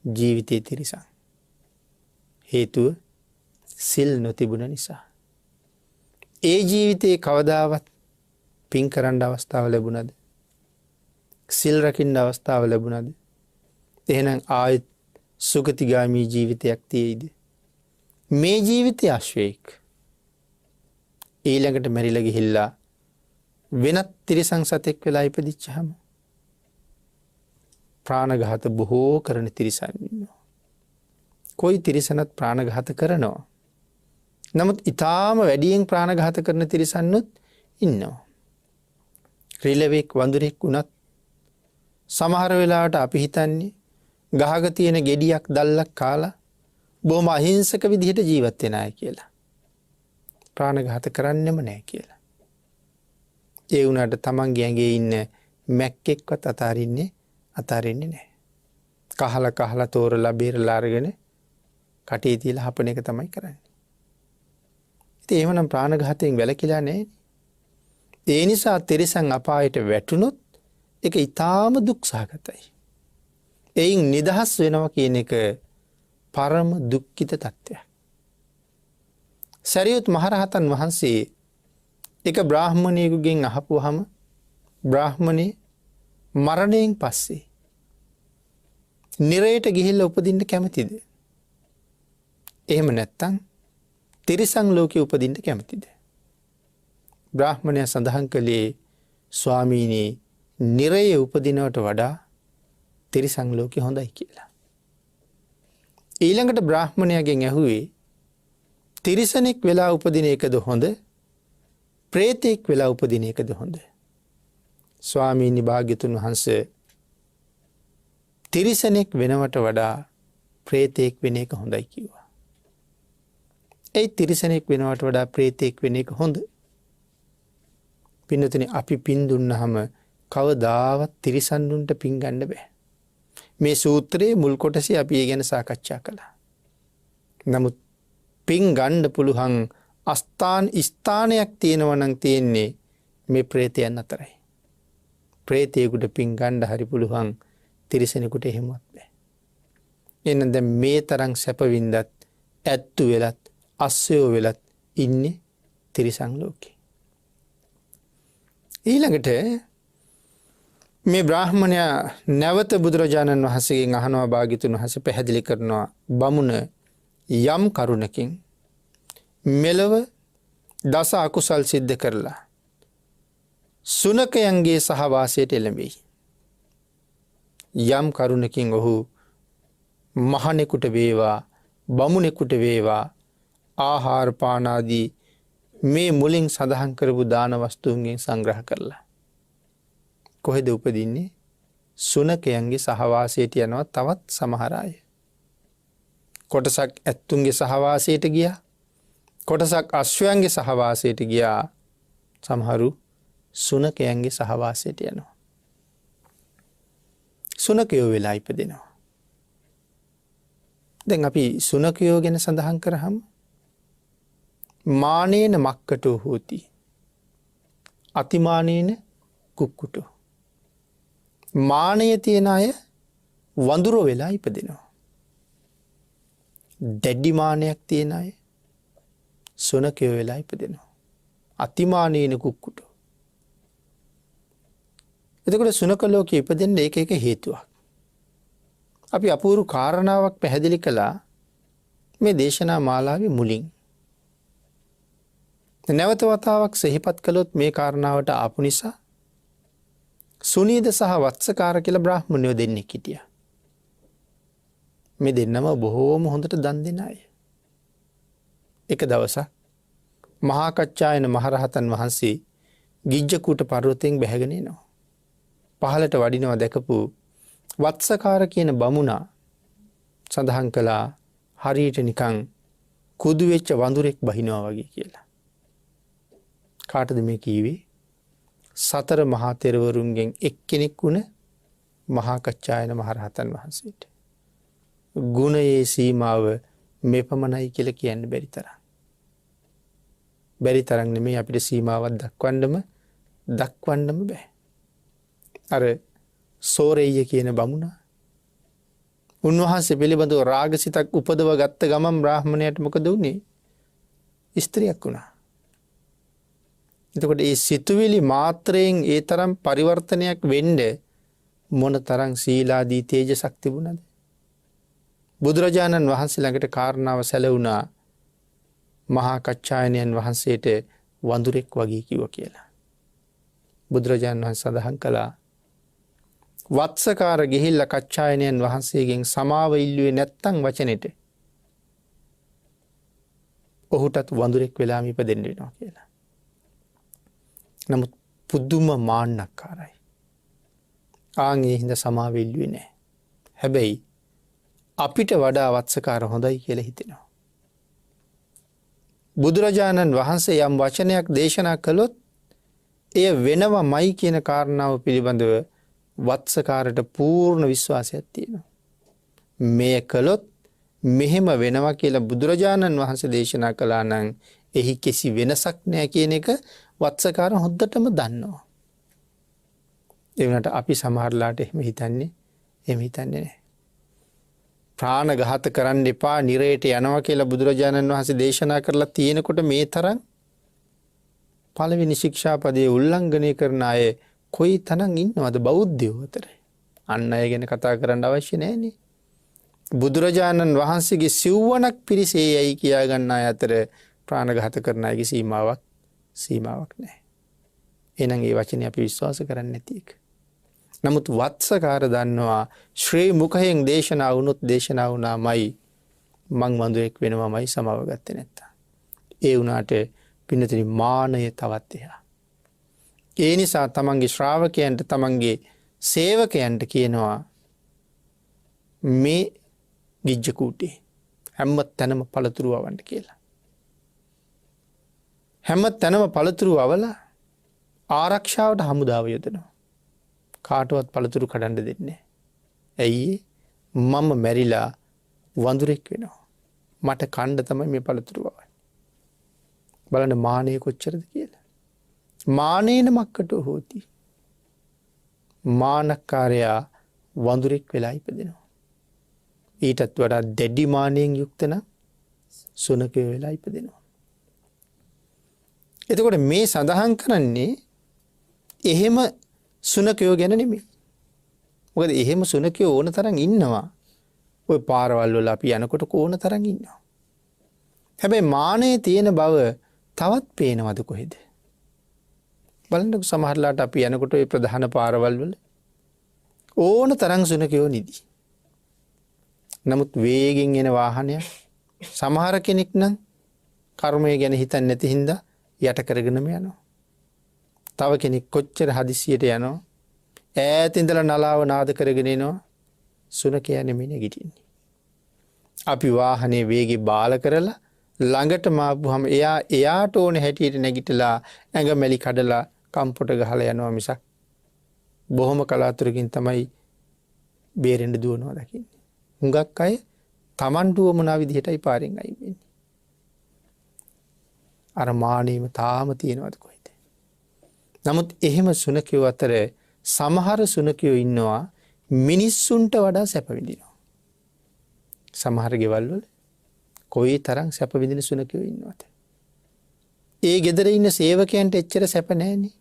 ජීවිතේ තිරසං. හේතුව සිල් නොතිබුණ නිසා. ඒ ජීවිතේ කවදාවත් පින් කරන්න අවස්ථාව ලැබුණද? සිල් රකින්න අවස්ථාව ලැබුණද? එහෙනම් ආයෙත් සුගතිගාමී ජීවිතයක් තියෙයිද? මේ ජීවිතය අශ්වයෙක්. ඊළඟට මැරිලා ගිහිල්ලා වෙනත් තිරිසන් සතෙක් වෙලා ඉපදිච්චහම ප්‍රාණඝාත බොහෝ කරන තිරිසන් ඉන්නවා. කොයි තිරිසනත් ප්‍රාණඝාත කරනවා. නමුත් ඊටාම වැඩියෙන් ප්‍රාණඝාත කරන තිරිසන්නුත් ඉන්නවා. රිලෙවෙක් වඳුරෙක් වුණත් සමහර වෙලාවට අපි හිතන්නේ ගහක තියෙන ගෙඩියක් දැල්ලක් කාලා බොහොම අහිංසක විදිහට ජීවත් වෙන අය කියලා. ප්‍රාණඝාත කරන්නෙම නැහැ කියලා. ඒ වුණාට තමන්ගේ ඇඟේ ඉන්න මැක්කෙක්වත් අතාරින්නේ නැහැ. කහලා තෝරලා බේරලා අරගෙන කටේ තියලා හපන එක තමයි කරන්නේ. ඉතින් එහෙමනම් ප්‍රාණඝාතයෙන් වැළකීලා නැහැ. ඒ නිසා තිරිසන් අපායට වැටුනොත් ඒක ඊටාම දුක්සහගතයි. එයින් නිදහස් වෙනවා කියන එක පරම දුක්ඛිත තත්ත්වයක්. සරියුත් මහරහතන් වහන්සේ එක බ්‍රාහ්මණයෙකුගෙන් අහපුවාම බ්‍රාහ්මණේ මරණයෙන් පස්සේ නිරයට ගිහිල්ලා උපදින්න කැමතිද? එහෙම නැත්නම් තිරිසන් ලෝකේ උපදින්න කැමතිද? බ්‍රාහ්මණයා සඳහන් කළේ ස්වාමීනි නිරයේ උපදිනවට වඩා තිරිසන් ලෝකේ හොඳයි කියලා. ඊළඟට බ්‍රාහ්මණයාගෙන් ඇහුවේ තිරිසනෙක් වෙලා උපදින එකද හොඳ? ප්‍රේතෙක් වෙලා උපදින එකද හොඳ? ස්වාමීනි භාග්‍යතුන් වහන්සේ තිරිසනෙක් වෙනවට වඩා ප්‍රේතෙක් වෙන එක හොඳයි කිව්වා. ඒ තිරිසනෙක් වෙනවට වඩා ප්‍රේතෙක් වෙන එක හොඳ? පින්නතුනි අපි පින් දුන්නාම කවදාවත් තිරිසන්නුන්ට පින් ගන්න බෑ. මේ සූත්‍රයේ මුල් කොටසේ අපි ඒ ගැන සාකච්ඡා කළා. නමුත් පින් ගන්න පුළුවන් ස්ථානයක් තියෙනවා නම් තියෙන්නේ මේ ප්‍රේතයන් අතරයි. ප්‍රේතයෙකුට පින් ගන්න හරි පුළුවන් තිරිසනෙකුට එහෙමවත් බෑ. එහෙනම් දැන් මේ තරම් සැප වින්දත් ඇත්තු වෙලත් අස්සයෝ වෙලත් ඉන්නේ තිරිසන් ලෝකේ. ඊළඟට මේ බ්‍රාහ්මණයා නැවත බුදුරජාණන් වහන්සේගෙන් අහනවා භාග්‍යතුන් වහන්සේ පැහැදිලි කරනවා බමුණ යම් කරුණකින් මෙලව දස අකුසල් සිද්ධ කරලා සුනකයන්ගේ සහවාසයට එළඹෙයි. යම් කරුණකින් ඔහු මහණෙකුට වේවා බමුණෙකුට වේවා ආහාර පාන ආදී මේ මුලින් සඳහන් කරපු දාන වස්තුන්ගෙන් සංග්‍රහ කරලා කොහෙද උපදින්නේ? සුනකයන්ගේ සහවාසයට යනවා. තවත් සමහර අය කොටසක් ඇත්තුන්ගේ සහවාසයට ගියා, කොටසක් අශ්වයන්ගේ සහවාසයට ගියා, සමහරු සුනකයන්ගේ සහවාසයට යනවා. සුනකයෝ වෙලා ඉපදෙනවා. දැන් අපි සුනකයෝ ගැන සඳහන් කරාම මානේන මක්කටෝ හෝති අතිමානේන කුක්කුටෝ. මානය තියෙන අය වඳුරෝ වෙලා ඉපදෙනවා. දැඩි මානයක් තියෙන අය සුනකයෝ වෙලා ඉපදෙනවා. අතිමානේන කුක්කුටෝ. එතකොට සුනක ලෝකෙ ඉපදෙන්න ඒක එක හේතුවක්. අපි අපූර්ව කාරණාවක් පැහැදිලි කළා මේ දේශනා මාලාවේ මුලින්. නැවත වතාවක් සිහිපත් කළොත් මේ කාරණාවට ආපු නිසා සුනීද සහ වත්සකාර කියලා බ්‍රාහ්මණයෝ දෙන්නෙක් හිටියා. මේ දෙන්නම බොහෝම හොඳට දන් දෙන අය. එක දවසක් මහා කච්චායන මහරහතන් වහන්සේ ගිජ්ජකූට පර්වතයෙන් බැහැගෙන එනවා. පහළට වඩිනවා දැකපු වත්සකාර කියන බමුණා සඳහන් කළා හරියට නිකන් කුදු වෙච්ච වඳුරෙක් බහිනවා වගේ කියලා. කාටද මේ කීවේ? සතර මහා තෙරවරුන්ගෙන් එක්කෙනෙක් වුණ මහා කච්චායන මහරහතන් වහන්සේට. ගුණයේ සීමාව මෙපමණයි කියලා කියන්න බැරි තරම්. බැරි තරම් නෙමෙයි අපිට සීමාවක් දක්වන්නම බෑ. අර සෝරෙය්‍ය කියන බමුණා උන්වහන්සේ පිළිබඳව රාගසිතක් උපදව ගත්ත ගමන් බ්‍රාහ්මණයට මොකද වුනේ? ස්ත්‍රියක් වුණා. එතකොට මේ සිතුවිලි මාත්‍රයෙන් ඒ තරම් පරිවර්තනයක් වෙන්න මොන තරම් සීලාදී තේජසක් තිබුණද? බුදුරජාණන් වහන්සේ ළඟට කාරණාව සැලවුණා මහා කච්චායනයන් වහන්සේට වඳුරෙක් වගේ කිව්වා කියලා. බුදුරජාණන් වහන්සේ සඳහන් කළා වත්සකාර ගිහිල්ලා කච්චායනයන් වහන්සේගෙන් සමාව ඉල්ලුවේ නැත්තම් වචනෙට ඔහුටත් වඳුරෙක් වෙලාම ඉපදෙන්න වෙනවා කියලා. නමුත් පුදුම මාන්නක්කාරයි. ආන්ගේ හින්දා සමාව ඉල්ලුවේ නැහැ. හැබැයි අපිට වඩා වත්සකාර හොඳයි කියලා හිතෙනවා. බුදුරජාණන් වහන්සේ යම් වචනයක් දේශනා කළොත් එය වෙනවමයි කියන කාරණාව පිළිබඳව වත්සකාරට පූර්ණ විශ්වාසයක් තියෙනවා. මේ කළොත් මෙහෙම වෙනවා කියලා බුදුරජාණන් වහන්සේ දේශනා කළා නම් එහි කිසි වෙනසක් නැහැ කියන එක වත්සකාර හොද්දටම දන්නවා. ඒ වුණාට අපි සමහරලාට එහෙම හිතන්නේ නැහැ. ප්‍රාණඝාත කරන්න එපා නිරයට යනවා කියලා බුදුරජාණන් වහන්සේ දේශනා කරලා තියෙනකොට මේ තරම් පළවෙනි ශික්ෂාපදයේ උල්ලංඝනය කරන අය කොයි තරම් ඉන්නවද බෞද්ධයෝ අතර? අන් අය ගැන කතා කරන්න අවශ්‍ය නැහැනේ. බුදුරජාණන් වහන්සේගේ සිව්වණක් පිරිසේ යයි කියා ගන්න අය අතර ප්‍රාණඝාත කරන අයගේ සීමාවක් නැහැ. එහෙනම් ඒ වචනේ අපි විශ්වාස කරන්නේ නැති එක. නමුත් වත්සකාර දන්නවා ශ්‍රී මුඛයෙන් දේශනා වුණොත් දේශනා වුණාමයි මං වඳුරෙක් වෙනවමයි සමාව ගත්තේ නැත්තම්. ඒ වුණාට පින්නතේ මානය තවත් එහා. ඒ නිසා තමන්ගේ ශ්‍රාවකයන්ට තමන්ගේ සේවකයන්ට කියනවා මේ ගිජ්ජකූටේ හැම තැනම පළතුරු වවන්න කියලා. හැම තැනම පළතුරු වවලා ආරක්ෂාවට හමුදාව යොදනවා. කාටවත් පළතුරු කඩන්න දෙන්නේ නැහැ. ඇයි? මම මැරිලා වඳුරෙක් වෙනවා. මට කණ්ඩ තමයි මේ පළතුරු වවන්නේ. බලන්න මානෙ කොච්චරද කියලා. මානේන මක්කට හෝති. මානක්කාරයා වඳුරෙක් වෙලා ඉපදෙනවා. ඊටත් වඩා දැඩි මානයෙන් යුක්ත නම් සුනකයෝ වෙලා ඉපදෙනවා. එතකොට මේ සඳහන් කරන්නේ එහෙම සුනකයෝ ගැන නෙමෙයි. මොකද එහෙම සුනකයෝ ඕන තරම් ඉන්නවා. ඔය පාරවල් වල අපි යනකොට ඕන තරම් ඉන්නවා. හැබැයි මානයේ තියෙන බව තවත් පේනවද කොහෙද? බලන්නකො සමහරලාට අපි යනකොට ඔය ප්‍රධාන පාරවල් වල ඕන තරම් සුනකයෝ නිදි. නමුත් වේගෙන් එන වාහනයක් සමහර කෙනෙක් නම් කර්මය ගැන හිතන්නේ නැති හින්දා යට කරගෙනම යනවා. තව කෙනෙක් කොච්චර හදිසියට යනවා ඈත ඉඳලා නලාව නාද කරගෙන එනවා. සුනකයා නෙමෙයි නැගිටින්නේ. අපි වාහනේ වේගෙ බාල කරලා ළඟටම ආපුවම එයාට ඕන හැටියට නැගිටලා ඇඟමැලි කඩලා කම්පොට ගහලා යනවා මිසක් බොහොම කලාතුරකින් තමයි බේරෙන්න දුවනවා දකින්නේ. හුඟක් අය Tamanට උවමනා විදිහටයි පාරෙන් අයින් වෙන්නේ. අර මානෙම තාම තියෙනවද කොහෙද? නමුත් එහෙම සුනකයෝ අතර සමහර සුනකයෝ ඉන්නවා මිනිස්සුන්ට වඩා සැප විඳිනවා. සමහර ගෙවල් වල කොයි තරම් සැප විඳින සුනකයෝ ඉන්නවද? ඒ ගෙදර ඉන්න සේවකයන්ට එච්චර සැප නැහැනේ.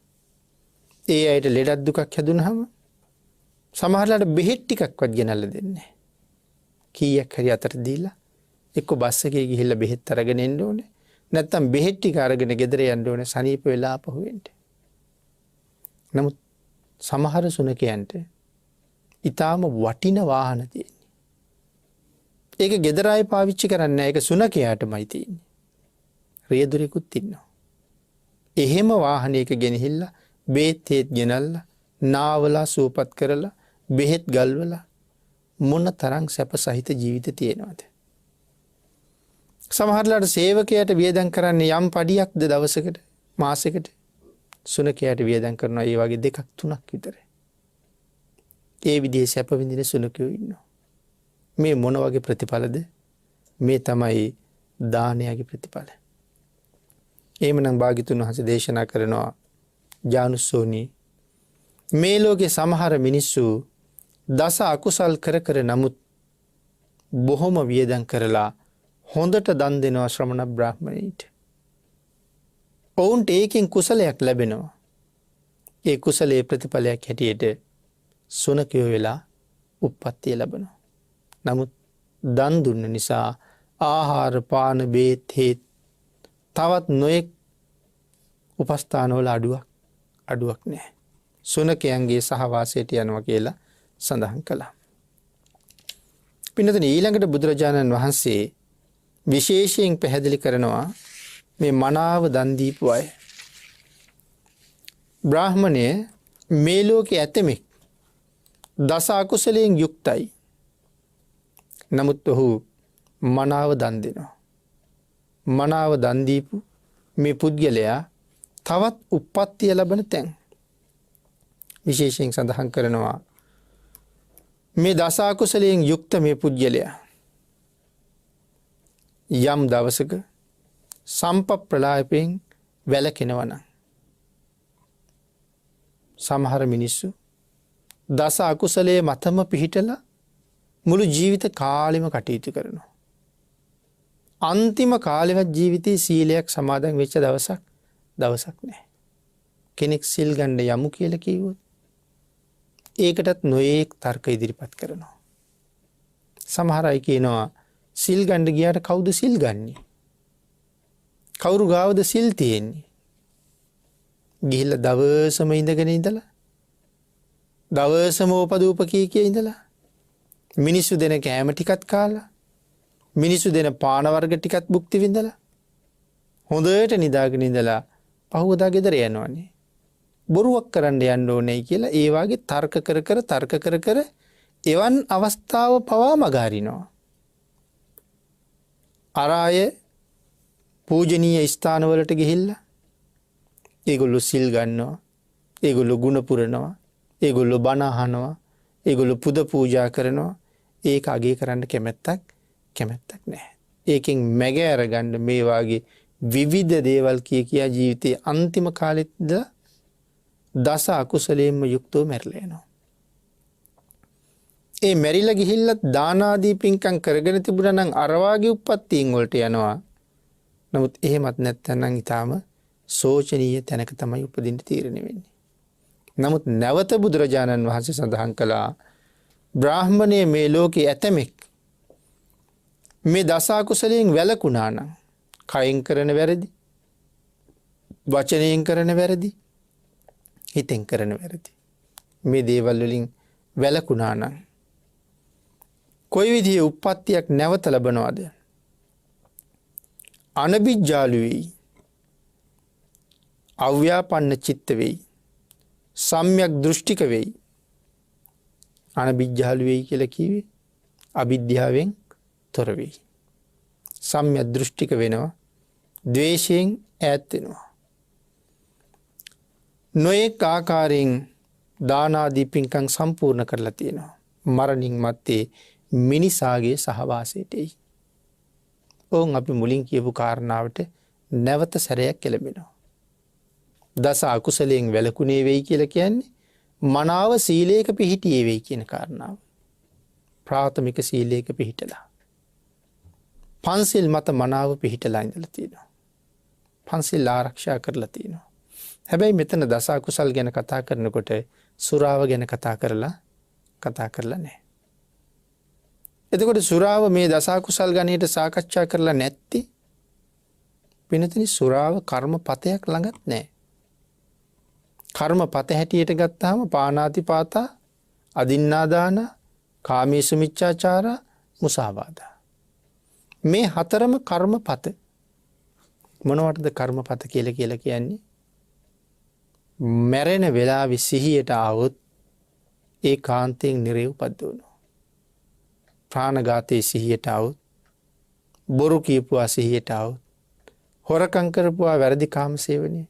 ඒ අයට ලෙඩක් දුකක් හැදුනහම සමහරලාට බෙහෙත් ටිකක්වත් ගෙනල්ලා දෙන්නේ නැහැ. කීයක් හරි අතට දීලා එක්ක බස් එකේ ගිහිල්ලා බෙහෙත් අරගෙන එන්න ඕනේ. නැත්තම් බෙහෙත් ටික අරගෙන ගෙදර යන්න ඕනේ සනීප වෙලා ආපහු එන්න. නමුත් සමහර සුනකයන්ට ඊටාම වටින වාහන තියෙන්නේ. ඒක ගෙදර අය පාවිච්චි කරන්නේ නැහැ. ඒක සුනකයාටමයි තියෙන්නේ. රියදුරෙකුත් ඉන්නවා. එහෙම වාහනයක ගෙනහිල්ලා බෙහෙත් ගෙනල්ලා නාවලා සූපත් කරලා බෙහෙත් ගල්වලා මොන තරම් සැප සහිත ජීවිත තියෙනවද? සමහරලාට සේවකයාට වියදම් කරන්නේ යම් පඩියක්ද දවසකට මාසෙකට සුනකයාට වියදම් කරනවා ඒ වගේ 2ක් 3ක් විතර. ඒ විදිහේ සැප විඳින සුනකයෝ ඉන්නවා. මේ මොන වගේ ප්‍රතිඵලද? මේ තමයි දානයගේ ප්‍රතිඵල. එහෙමනම් භාග්‍යතුන් වහන්සේ දේශනා කරනවා ජානුස්සෝනි මේ ලෝකේ සමහර මිනිස්සු දස අකුසල් කර නමුත් බොහොම වියදම් කරලා හොඳට දන් දෙනවා ශ්‍රමණ බ්‍රාහ්මණයින්ට. ඔවුන්ට ඒකෙන් කුසලයක් ලැබෙනවා. ඒ කුසලයේ ප්‍රතිඵලයක් හැටියට සුනකයෝ වෙලා උප්පත්තිය ලැබෙනවා. නමුත් දන් දුන්න නිසා ආහාර පාන බේත් හේත් තවත් නොයෙක් උපස්ථානවල අඩුවක් නැහැ. සුනකයන්ගේ සහවාසයට යනවා කියලා සඳහන් කළා. පින්නතුනි ඊළඟට බුදුරජාණන් වහන්සේ විශේෂයෙන් පැහැදිලි කරනවා මේ මනාව දන් දීපු අය. බ්‍රාහ්මණය මේ ලෝකේ ඇතෙමෙක් දස අකුසලයෙන් යුක්තයි. නමුත් ඔහු මනාව දන් දෙනවා. මනාව දන් දීපු මේ පුද්ගලයා තවත් උප්පත්තිය ලැබෙන තැන් විශේෂයෙන් සඳහන් කරනවා. මේ දස අකුසලයෙන් යුක්ත මේ පුද්ගලයා යම් දවසක සම්පප්‍රලාපයෙන් වැළකෙනවා නම් සමහර මිනිස්සු දස අකුසලයේ මතම පිහිටලා මුළු ජීවිත කාලෙම කටයුතු කරනවා. අන්තිම කාලෙවත් ජීවිතේ සීලයක් සමාදන් වෙච්ච දවසක් නැහැ. කෙනෙක් සිල් ගන්න යමු කියලා කිව්වොත් ඒකටත් නොයේක් තර්ක ඉදිරිපත් කරනවා. සමහර අය කියනවා සිල් ගන්න ගියාට කවුද සිල් ගන්නේ? කවුරු ගාවද සිල් තියෙන්නේ? ගිහිල්ලා දවසම ඉඳගෙන ඉඳලා දවසම උපදූප කී ඉඳලා මිනිස්සු දෙන කෑම ටිකත් කාලා මිනිස්සු දෙන පාන වර්ග ටිකත් භුක්ති විඳලා හොඳට නිදාගෙන ඉඳලා පහුවදා ගෙදර යනවනේ. බොරුවක් කරන්න යන්න ඕනේ කියලා ඒ වාගේ තර්ක කර එවන් අවස්ථාව පවා මගහරිනවා. අර අය පූජනීය ස්ථානවලට ගිහිල්ලා ඒගොල්ලෝ සිල් ගන්නවා, ඒගොල්ලෝ ගුණ පුරනවා, ඒගොල්ලෝ බණ අහනවා, ඒගොල්ලෝ පුද පූජා කරනවා. ඒක අගය කරන්න කැමැත්තක් නැහැ. ඒකෙන් මැග අරගන්න මේ වාගේ විවිධ දේවල් කියා ජීවිතයේ අන්තිම කාලෙත් දස අකුසලයෙන්ම යුක්තව මැරිලා යනවා. ඒ මැරිලා ගිහිල්ලත් දාන ආදී පින්කම් කරගෙන තිබුණා නම් අර වාගේ උප්පත්තීන් වලට යනවා. නමුත් එහෙමත් නැත්නම් ඊටාම සෝචනීය තැනක තමයි උපදින්න තීරණය වෙන්නේ. නමුත් නැවත බුදුරජාණන් වහන්සේ සඳහන් කළා බ්‍රාහ්මණයේ මේ ලෝකේ ඇතමෙක් මේ දස අකුසලයෙන් වැළකුණා නම් කයින් කරන වැරදි, වචනයෙන් කරන වැරදි, හිතෙන් කරන වැරදි, මේ දේවල් වලින් වැළකුණා නම් කොයි විදිහේ උප්පත්තියක් නැවත ලබනවද? අනබිජ්ජාලු වෙයි, අව්‍යාපන්න චිත්ත වෙයි, සම්‍යක් දෘෂ්ටික වෙයි. අනබිජ්ජාලු වෙයි කියලා කිව්වේ අවිද්‍යාවෙන් තොර වෙයි. සම්‍යක් දෘෂ්ටික වෙනවා, ද්වේෂයෙන් ඈත් වෙනවා. නොයෙක් ආකාරයෙන් දාන ආදී පින්කම් සම්පූර්ණ කරලා තියෙනවා. මරණින් මත්තේ මිනිසාගේ සහවාසයට එයි. ඕන් අපි මුලින් කියපු කාරණාවට නැවත සැරයක් එළඹෙනවා. දස අකුසලයෙන් වැළකුණේ වෙයි කියලා කියන්නේ මනාව සීලයක පිහිටියේ වෙයි කියන කාරණාව. ප්‍රාථමික සීලයක පිහිටලා. පන්සිල් මත මනාව පිහිටලා ඉඳලා තියෙනවා. පන්සිල් ආරක්ෂා කරලා තියෙනවා. හැබැයි මෙතන දස අකුසල් ගැන කතා කරනකොට සුරාව ගැන කතා කරලා නැහැ. එතකොට සුරාව මේ දස අකුසල් ගණයට සාකච්ඡා කරලා නැත්තේ පිනතනි සුරාව කර්මපතයක් ළඟත් නැහැ. කර්මපත හැටියට ගත්තාම පාණාතිපාතා, අදින්නාදාන, කාමීසු මිච්ඡාචාරා, මුසාවාදා. මේ හතරම කර්මපත. මොනවටද කර්මපත කියලා කියන්නේ? මැරෙන වෙලාවේ සිහියට આવොත් ඒ කාන්තයෙන් නිරේ උපද්දවනවා. ප්‍රාණඝාතයේ සිහියට આવොත්, බොරු කියපුවා සිහියට આવොත්, හොරකම් කරපුවා වැරදි කාම සේවනයේ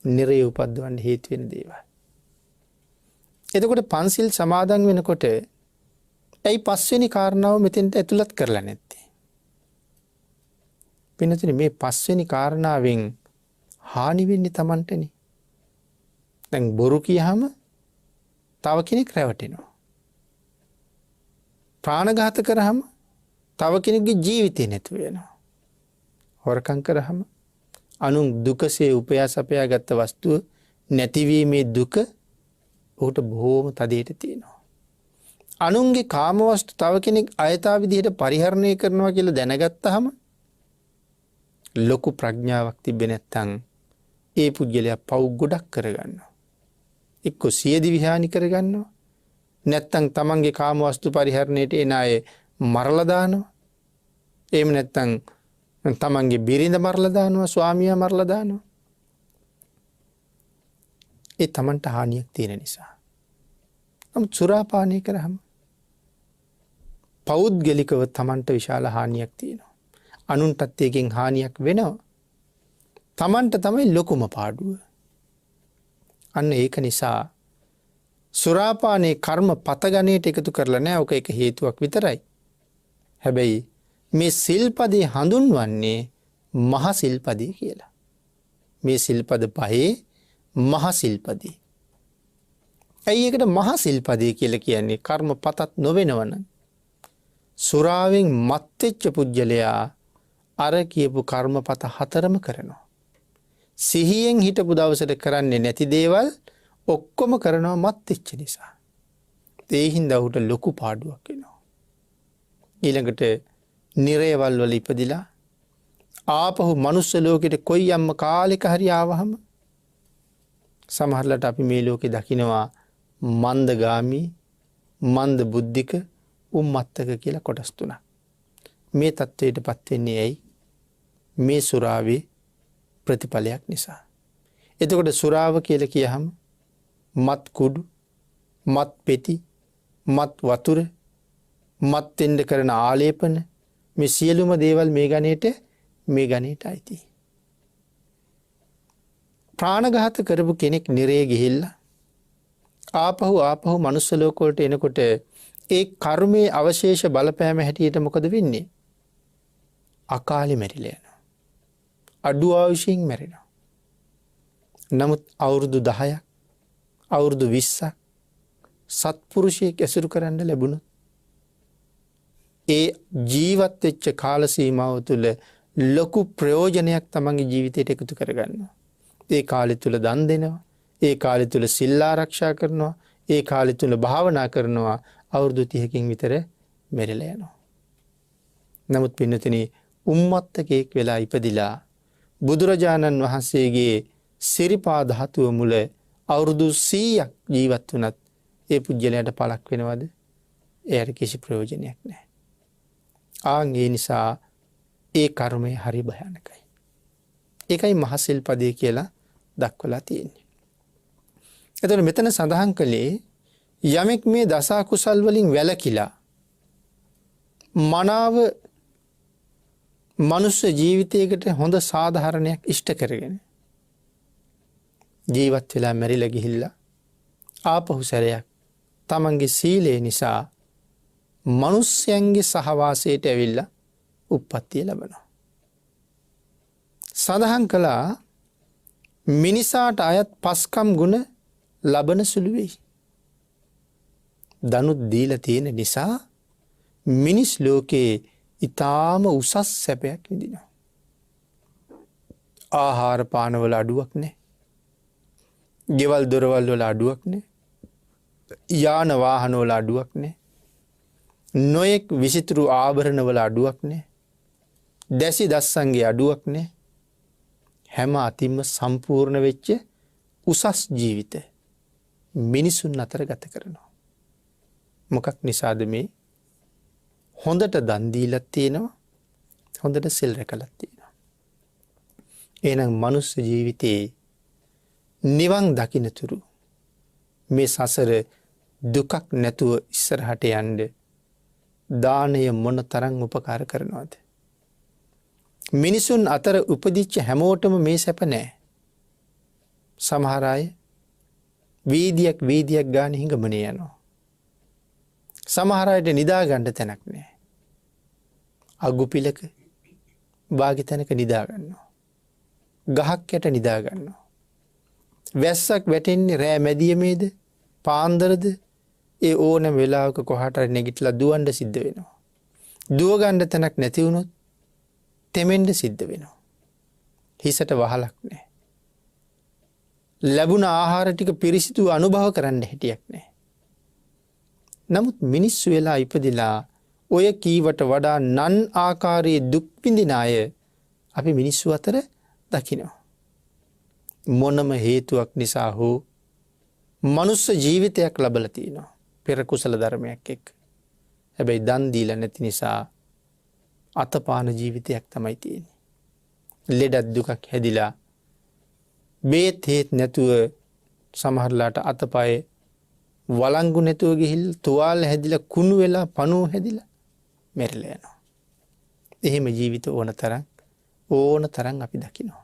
නිරේ උපද්දවන්න හේතු වෙන දේවල්. එතකොට පන්සිල් සමාදන් වෙනකොට ඇයි පස්වෙනි කාරණාව මෙතෙන්ට ඇතුළත් කරලා නැත්තේ? පින්නතුනි මේ පස්වෙනි කාරණාවෙන් හානි වෙන්නේ Tamanටනේ. දැන් බොරු කියහම තව කෙනෙක් රැවටෙනවා. ප්‍රාණඝාත කරාම තව කෙනෙකුගේ ජීවිතේ නැතු වෙනවා. හොරකම් කරාම අනුන් දුකසේ උපයා සපයා ගත්ත වස්තුව නැතිවීමේ දුක ඔහුට බොහෝම තදයට තියෙනවා. අනුන්ගේ කාමවස්තු තව කෙනෙක් අයථා විදිහට පරිහරණය කරනවා කියලා දැනගත්තාම ලොකු ප්‍රඥාවක් තිබෙන්නේ නැත්නම් ඒ පුජ්‍යලයා පව් ගොඩක් කරගන්නවා. එක්ක සියදි විහානි කරගන්නවා. නැත්නම් තමන්ගේ කාමවස්තු පරිහරණයට එන අය මරලා දානවා. එහෙම නැත්නම් තමන්ගේ බිරිඳ මරලා දානවා, ස්වාමියා මරලා දානවා. ඒ තමන්ට හානියක් තියෙන නිසා. නමුත් සුරාපානය කරාම පෞද්ගලිකව තමන්ට විශාල හානියක් තියෙනවා. අනුන්ටත් එකෙන් හානියක් වෙනවා. තමන්ට තමයි ලොකුම පාඩුව. අන්න ඒක නිසා සුරාපානයේ කර්ම පත ගණයට එකතු කරලා නැහැ. ඔක එක හේතුවක් විතරයි. හැබැයි මේ සිල්පදේ හඳුන්වන්නේ මහා සිල්පදේ කියලා. මේ සිල්පද පහේ මහා සිල්පදේ. ඇයි ඒකට මහා සිල්පදේ කියලා කියන්නේ? කර්ම පතත් නොවෙනවන. සුරාවෙන් මත් වෙච්ච පුජ්‍යලයා අර කියපු කර්මපත හතරම කරනවා. සිහියෙන් හිටපු දවසට කරන්නේ නැති දේවල් ඔක්කොම කරනවා මත් වෙච්ච නිසා. ඒ හින්දා උට ලොකු පාඩුවක් වෙනවා. ඊළඟට නිරේවල් වල ඉපදිලා ආපහු මනුස්ස ලෝකෙට කොයි යම්ම කාලෙක හරි ආවහම සමහරලට අපි මේ ලෝකේ දකිනවා මන්දගාමී, මන්ද බුද්ධික, උම්මත්තක කියලා කොටස් තුනක්. මේ තත්වයටපත් වෙන්නේ ඇයි? මේ සුරාවේ ප්‍රතිඵලයක් නිසා. එතකොට සුරාව කියලා කියහම මත් කුඩු, මත් පෙති, මත් වතුර, මත් වෙන්න කරන ආලේපන, මේ සියලුම දේවල් මේ ගණයට අයිති. ප්‍රාණඝාත කරපු කෙනෙක් නිරේ ගිහිල්ලා ආපහු මනුස්ස ලෝක වලට එනකොට ඒ කර්මයේ අවශේෂ බලපෑම හැටියට මොකද වෙන්නේ? අකාලේ මැරිලා යනවා. අඩු ආයුෂයෙන් මැරෙනවා. නමුත් අවුරුදු 10ක් අවුරුදු 20ක් සත්පුරුෂයෙක් ඇසුරු කරන්න ලැබුණොත් ඒ ජීවත් වෙච්ච කාල සීමාව තුළ ලොකු ප්‍රයෝජනයක් තමන්ගේ ජීවිතයට එකතු කරගන්නවා. ඒ කාලය තුළ දන් දෙනවා. ඒ කාලය තුළ සිල් ආරක්ෂා කරනවා. ඒ කාලය තුළ භාවනා කරනවා. අවුරුදු 30කින් විතර මෙරලා යනවා. නමුත් පින්නතුනි උම්මත්තකෙක් වෙලා ඉපදිලා බුදුරජාණන් වහන්සේගේ සිරිපා ධාතුව මුල අවුරුදු 100ක් ජීවත් වුණත් ඒ පුජ්‍යලයට පළක් වෙනවද? එයාට කිසි ප්‍රයෝජනයක් නැහැ. ඒ නිසා ඒ කර්මය හරි භයානකයි. ඒකයි මහසිල් පදේ කියලා දක්වලා තියෙන්නේ. එතකොට මෙතන සඳහන් කළේ යමෙක් මේ දස කුසල් වලින් වැළකීලා මනාව මනුෂ්‍ය ජීවිතයකට හොඳ සාධාරණයක් ඉෂ්ට කරගෙන ජීවත් වෙලා මැරිලා ගිහිල්ලා ආපහු සැරයක් තමන්ගේ සීලය නිසා මනුෂ්‍යයන්ගේ සහවාසයට ඇවිල්ලා උප්පත්තිය ලබනවා. සඳහන් කළා මිනිසාට අයත් පස්කම් ගුණ ලබන සුළු වෙයි. දනුත් දීලා තියෙන නිසා මිනිස් ලෝකේ ඊටාම උසස් සැපයක් විඳිනවා. ආහාර පාන වල අඩුවක් නැහැ. ගෙවල් දොරවල් වල අඩුවක් නැහැ. යාන වාහන වල අඩුවක් නැහැ. නොයෙක් විසිතුරු ආභරණ වල අඩුවක් නැහැ. දැසි දස්සන්ගේ අඩුවක් නැහැ. හැම අතින්ම සම්පූර්ණ වෙච්ච උසස් ජීවිත මිනිසුන් අතර ගත කරනවා. මොකක් නිසාද මේ? හොඳට දන් දීලා තියෙනවා. හොඳට සිල් රැකලා තියෙනවා. එහෙනම් මනුස්ස ජීවිතේ නිවන් දකින්නතුරු මේ සසර දුකක් නැතුව ඉස්සරහට යන්න දානය මොන තරම් උපකාර කරනවද? මිනිසුන් අතර උපදිච්ච හැමෝටම මේ සැප නැහැ. සමහර අය වීදියක් ගාන හිඟමනේ යනවා. සමහර අයට නිදා ගන්න තැනක් නැහැ. අගුපිලක වාගේ තැනක නිදා ගන්නවා. ගහක් යට නිදා ගන්නවා. වැස්සක් වැටෙන්නේ රෑ මැදියමේද පාන්දරද ඒ ඕනම වෙලාවක කොහාට හරි නැගිටලා දුවන්න සිද්ධ වෙනවා. දුව ගන්න තැනක් නැති වුණොත් තෙමෙන්න සිද්ධ වෙනවා. හිසට වහලක් නැහැ. ලැබුණ ආහාර ටික පිරිසිදු අනුභව කරන්න හැටියක් නැහැ. නමුත් මිනිස්සු වෙලා ඉපදිලා ඔය කීවට වඩා නන් ආකාරයේ දුක් විඳින අය අපි මිනිස්සු අතර දකිනවා. මොනම හේතුවක් නිසා හෝ මනුස්ස ජීවිතයක් ලැබලා තිනවා. පෙර කුසල ධර්මයක් එක්ක. හැබැයි දන් දීලා නැති නිසා අතපාන ජීවිතයක් තමයි තියෙන්නේ. ලෙඩක් දුකක් හැදිලා බේත් හේත් නැතුව සමහරලාට අතපය වළංගු නැතුව ගිහිල්ලා තුවාල හැදිලා කුණු වෙලා පණුව හැදිලා මැරිලා යනවා. එහෙම ජීවිත ඕන තරම් අපි දකිනවා.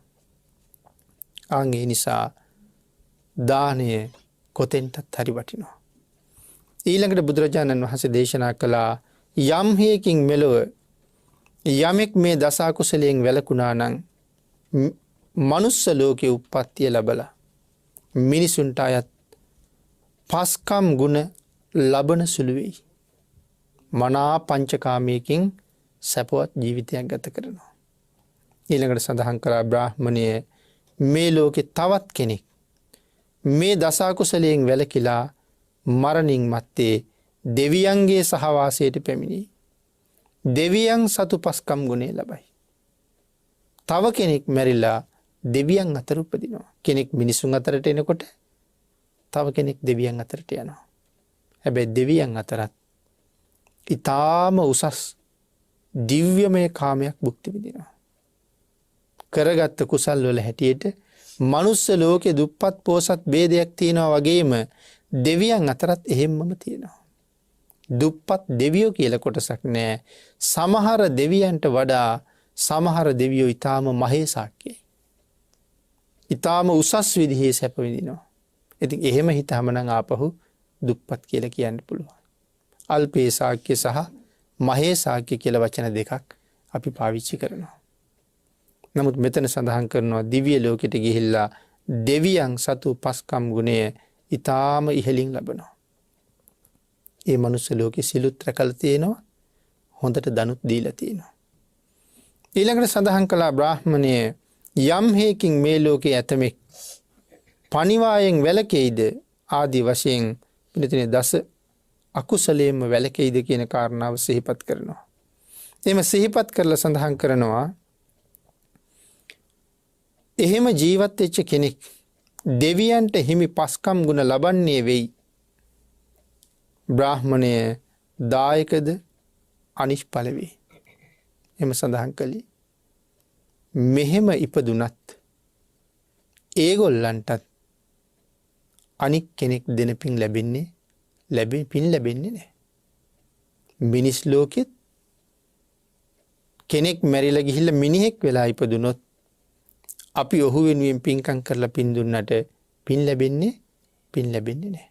ඒ නිසා දානය කොතෙන්ටත් හරි වටිනවා. ඊළඟට බුදුරජාණන් වහන්සේ දේශනා කළා යම් හේකින් මෙලොව යමෙක් මේ දස කුසලයෙන් වැළකුණා නම් මනුස්ස ලෝකේ උප්පත්තිය ලැබලා මිනිසුන්ට අයත් පස්කම් ගුණ ලබන සුළු වෙයි. මනා පංචකාමයකින් සැපවත් ජීවිතයක් ගත කරනවා. ඊළඟට සඳහන් කරා බ්‍රාහ්මණය මේ ලෝකේ තවත් කෙනෙක් මේ දස කුසලයෙන් වැළකීලා මරණින් මත්තේ දෙවියන්ගේ සහවාසයට පැමිණි. දෙවියන් සතු පස්කම් ගුණේ ලබයි. තව කෙනෙක් මැරිලා දෙවියන් අතර උපදිනවා. කෙනෙක් මිනිසුන් අතරට එනකොට තව කෙනෙක් දෙවියන් අතරට යනවා. හැබැයි දෙවියන් අතරත් ඊටාම උසස් දිව්‍යමය කාමයක් භුක්ති විඳිනවා. කරගත්ත කුසල් වල හැටියට මනුස්ස ලෝකේ දුප්පත් පෝසත් ભેදයක් තියෙනවා වගේම දෙවියන් අතරත් එහෙම්මම තියෙනවා. දුප්පත් දෙවියෝ කියලා කොටසක් නැහැ. සමහර දෙවියන්ට වඩා සමහර දෙවියෝ ඊටාම මහේසාක්‍යයි. ඊටාම උසස් විදිහේ සැප විඳිනවා. ඉතින් එහෙම හිතහම නම් ආපහු දුප්පත් කියලා කියන්න පුළුවන්. අල්පේසාක්‍ය සහ මහේසාක්‍ය කියලා වචන දෙකක් අපි පාවිච්චි කරනවා. නමුත් මෙතන සඳහන් කරනවා දිව්‍ය ලෝකෙට ගිහිල්ලා දෙවියන් සතු පස්කම් ගුණය ඊටාම ඉහළින් ලබනවා. ඒ මනුස්ස ලෝකේ සිලුත් රැකලා තියෙනවා. හොඳට දනුත් දීලා තියෙනවා. ඊළඟට සඳහන් කළා බ්‍රාහ්මණය යම් හේකින් මේ ලෝකේ ඇතමෙක් පණිවායෙන් වැළකෙයිද ආදී වශයෙන් පිළිතුරේ දස අකුසලයෙන්ම වැළකෙයිද කියන කාරණාව සිහිපත් කරනවා. එහෙම සිහිපත් කරලා සඳහන් කරනවා එහෙම ජීවත් වෙච්ච කෙනෙක් දෙවියන්ට හිමි පස්කම් ගුණ ලබන්නේ වෙයි. බ්‍රාහ්මණය දායකද අනිෂ්ඵල වේ. එහෙම සඳහන් කළේ මෙහෙම ඉපදුනත් ඒගොල්ලන්ටත් අනික් කෙනෙක් දෙන පින් ලැබෙන්නේ නැහැ. මිනිස් ලෝකෙත් කෙනෙක් මැරිලා ගිහිල්ලා මිනිහෙක් වෙලා ඉපදුනොත් අපි ඔහු වෙනුවෙන් පින්කම් කරලා පින් දුන්නට පින් ලැබෙන්නේ නැහැ.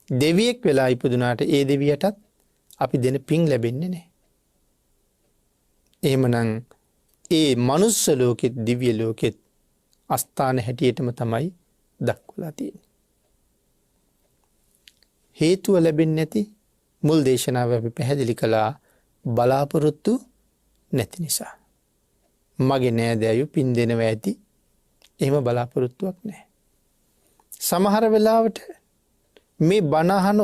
දෙවියෙක් වෙලා ඉපදුනාට ඒ දෙවියටත් අපි දෙන පින් ලැබෙන්නේ නැහැ. එහෙමනම් ඒ මනුස්ස ලෝකෙත් දිව්‍ය ලෝකෙත් අස්ථාන හැටියටම තමයි දක්වලා තියෙන්නේ. හේතුව ලැබෙන්නේ නැති මුල් දේශනාව අපි පැහැදිලි කළා බලාපොරොත්තු නැති නිසා. මගේ නෑදෑයෝ පින් දෙනවා ඇති. එහෙම බලාපොරොත්තුවක් නැහැ. සමහර වෙලාවට මේ බණ අහන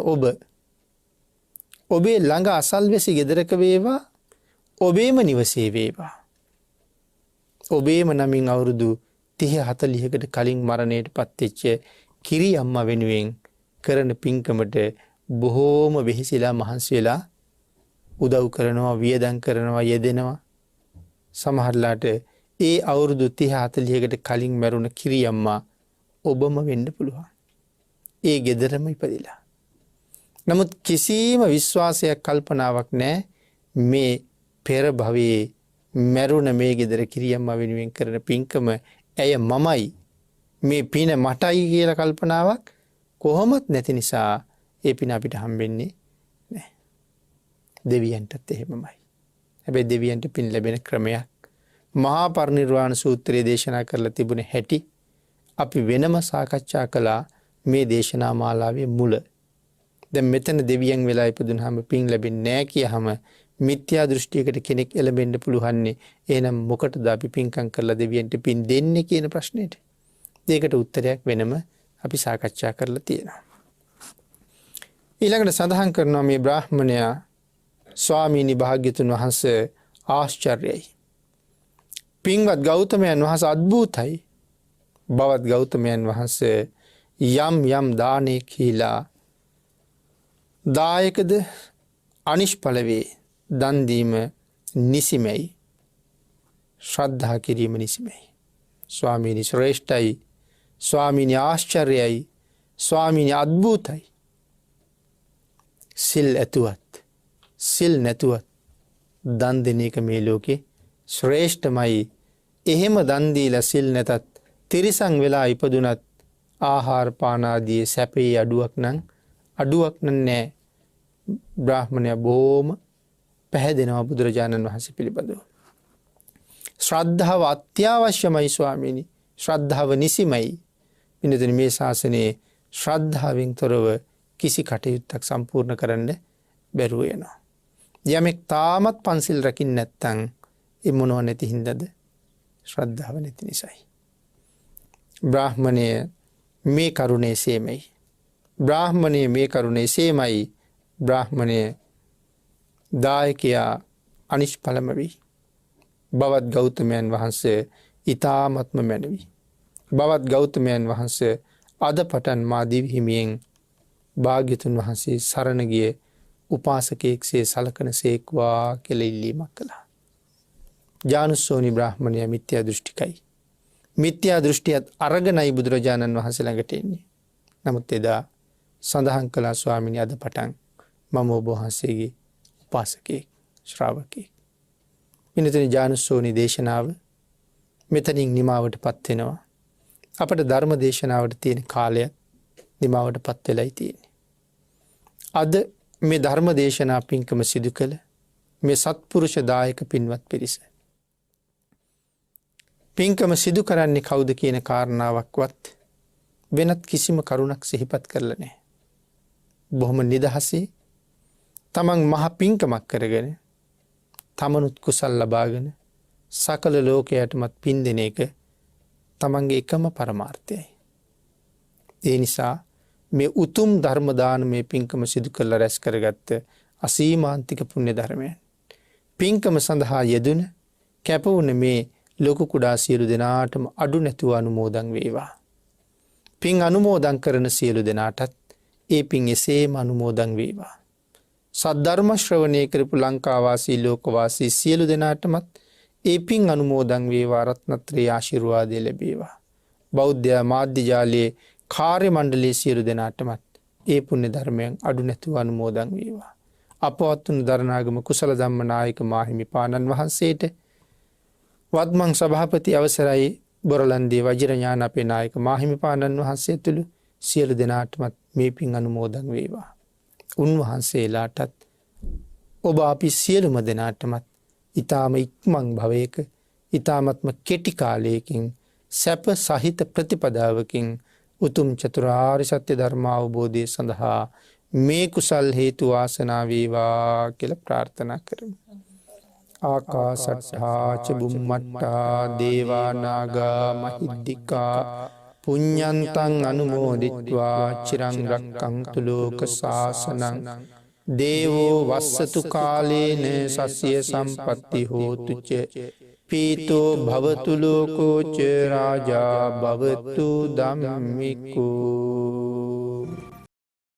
ඔබේ ළඟ අසල්වැසි ගෙදරක වේවා ඔබේම නිවසේ වේවා. ඔබේම නමින් අවුරුදු 30-40කට කලින් මරණයට පත්වෙච්ච කිරි අම්මා වෙනුවෙන් කරන පින්කමට බොහෝම වෙහෙසිලා මහන්සි වෙලා උදව් කරනවා, වියදම් කරනවා, යෙදෙනවා. සමහරලාට ඒ අවුරුදු 30-40කට කලින් මැරුණ කිරි අම්මා ඔබම වෙන්න පුළුවන්. ඒ ගෙදරම ඉපදිලා. නමුත් කිසිම විශ්වාසයක් කල්පනාවක් නැහැ මේ පෙර භවයේ මැරුණ මේ ගෙදර කිරි අම්මා වෙනුවෙන් කරන පින්කම ඇය මමයි මේ පින මටයි කියලා කල්පනාවක් කොහොමත් නැති නිසා ඒ පින අපිට හම්බෙන්නේ නැහැ. දෙවියන්ටත් එහෙමමයි. හැබැයි දෙවියන්ට පින් ලැබෙන ක්‍රමයක් මහා පරිනිර්වාණ සූත්‍රයේ දේශනා කරලා තිබුණ හැටි අපි වෙනම සාකච්ඡා කළා මේ දේශනා මාලාවේ මුල. දැන් මෙතන දෙවියන් වෙලා ඉපදුනහම පින් ලැබෙන්නේ නැහැ කියහම මිත්‍යා දෘෂ්ටියකට කෙනෙක් එළඹෙන්න පුළුවන්නේ. එහෙනම් මොකටද අපි පින්කම් කරලා දෙවියන්ට පින් දෙන්නේ කියන ප්‍රශ්නෙට? ඒකට උත්තරයක් වෙනම අපි සාකච්ඡා කරලා තියෙනවා. ඊළඟට සඳහන් කරනවා මේ බ්‍රාහ්මණයා ස්වාමීනි භාග්‍යතුන් වහන්සේ ආශ්චර්යයි. පින්වත් ගෞතමයන් වහන්සේ අද්භූතයි. බවත් ගෞතමයන් වහන්සේ යම් දානේ කියලා දායකද අනිෂ්ඵල වේ. දන් දීම නිසිමයි. ශ්‍රද්ධා කිරීම නිසිමයි. ස්වාමීනි ශ්‍රේෂ්ඨයි. ස්වාමීනි ආශ්චර්යයි. ස්වාමීනි අද්භූතයි. සිල් ඇතුවත් සිල් නැතුවත් දන් දෙන එක මේ ලෝකේ ශ්‍රේෂ්ඨමයි. එහෙම දන් දීලා සිල් නැතත් තිරිසන් වෙලා ඉපදුනත් ආහාර පාන ආදී සැපේ අඩුවක් නැහැ. බ්‍රාහ්මණයා බොහොම පැහැදෙනවා බුදුරජාණන් වහන්සේ පිළිබඳව. ශ්‍රද්ධාව අත්‍යවශ්‍යමයි ස්වාමීනි. ශ්‍රද්ධාව නිසිමයි. පින්නතුනි මේ ශාසනයේ ශ්‍රද්ධාවෙන් තොරව කිසි කටයුත්තක් සම්පූර්ණ කරන්න බැරුව යනවා. යමෙක් තාමත් පන්සිල් රකින්න නැත්නම් ඒ මොනව නැති හින්දාද? ශ්‍රද්ධාව නැති නිසායි. බ්‍රාහ්මණය මේ කරුණේ සේමයි. බ්‍රාහ්මණය දායකයා අනිෂ්ඵලම වෙයි. බවත් ගෞතමයන් වහන්සේ ඊ타ත්ම මැනවි. බවත් ගෞතමයන් වහන්සේ අද පටන් මා දිවි හිමියෙන් භාග්‍යතුන් වහන්සේ සරණ ගිය උපාසකයෙක්සේ සලකන සේක්වා කියලා ඉල්ලීමක් කළා. ජානුස්සෝනි බ්‍රාහ්මණයා මිත්‍යා දෘෂ්ටිකයි. මිත්‍යා දෘෂ්ටියත් අරගෙනයි බුදුරජාණන් වහන්සේ ළඟට එන්නේ. නමුත් එදා සඳහන් කළා ස්වාමීනි අද පටන් මම ඔබ වහන්සේගේ උපාසකයෙක් ශ්‍රාවකයෙක්. පින්නතුනි ජානුස්සෝනි දේශනාව මෙතනින් නිමාවටපත් වෙනවා. අපට ධර්ම දේශනාවට තියෙන කාලය නිමාවටපත් වෙලයි තියෙන්නේ. අද මේ ධර්ම දේශනා පින්කම සිදු කළ මේ සත්පුරුෂ දායක පින්වත් පිරිස පින්කම සිදු කරන්නේ කවුද කියන කාරණාවක්වත් වෙනත් කිසිම කරුණක් සිහිපත් කරලා නැහැ. බොහොම නිදහසේ තමන් මහ පින්කමක් කරගෙන තමනුත් කුසල් ලබාගෙන සකල ලෝකයටමත් පින් දෙන එක තමන්ගේ එකම පරමාර්ථයයි. ඒ නිසා මේ උතුම් ධර්ම දානමය පින්කම සිදු කරලා රැස් කරගත්ත අසීමාන්තික පුණ්‍ය ධර්මයන් පින්කම සඳහා යෙදුන කැප වුණ මේ ලොකු කුඩා සියලු දෙනාටම අඩු නැතුව අනුමෝදන් වේවා. පින් අනුමෝදන් කරන සියලු දෙනාටත් ඒ පින් එසේම අනුමෝදන් වේවා. සද්ධර්ම ශ්‍රවණය කරපු ලංකාවාසී ලෝකවාසී සියලු දෙනාටමත් ඒ පින් අනුමෝදන් වේවා. රත්නත්‍රේ ආශිර්වාදය ලැබේවා. බෞද්ධ මාධ්‍ය ජාලයේ කාර්ය මණ්ඩලයේ සියලු දෙනාටමත් ඒ පුණ්‍ය ධර්මයන් අඩු නැතුව අනුමෝදන් වේවා. අපවත් වුණු දරණාගම කුසල ධම්මනායක මාහිමිපාණන් වහන්සේට වත්මන් සභාපති අවසරයි බොරලන්දේ වජිරඥාන අපේ නායක මාහිමිපාණන් වහන්සේ ඇතුළු සියලු දෙනාටමත් මේ පින් අනුමෝදන් වේවා. උන්වහන්සේලාටත් ඔබ අපි සියලුම දෙනාටමත් ඊ타ම ඉක්මන් භවයක ඊ타මත්ම කෙටි කාලයකින් සැප සහිත ප්‍රතිපදාවකින් උතුම් චතුරාර්ය සත්‍ය ධර්ම අවබෝධය සඳහා මේ කුසල් හේතු වාසනා වේවා කියලා ප්‍රාර්ථනා කරමු. ආකාශට්ඨා ච බුම්මට්ඨා දේවා නාග මහිද්దికා පුඤ්ඤන්තං අනුමෝදිත්වා චිරං රක්ඛන්තු ලෝක සාසනං දේවෝ වස්සතු කාලේන සස්ය සම්පatti හෝතු ච පීතෝ භවතු ලෝකෝ ච රාජා භවතු ධම්මිකෝ.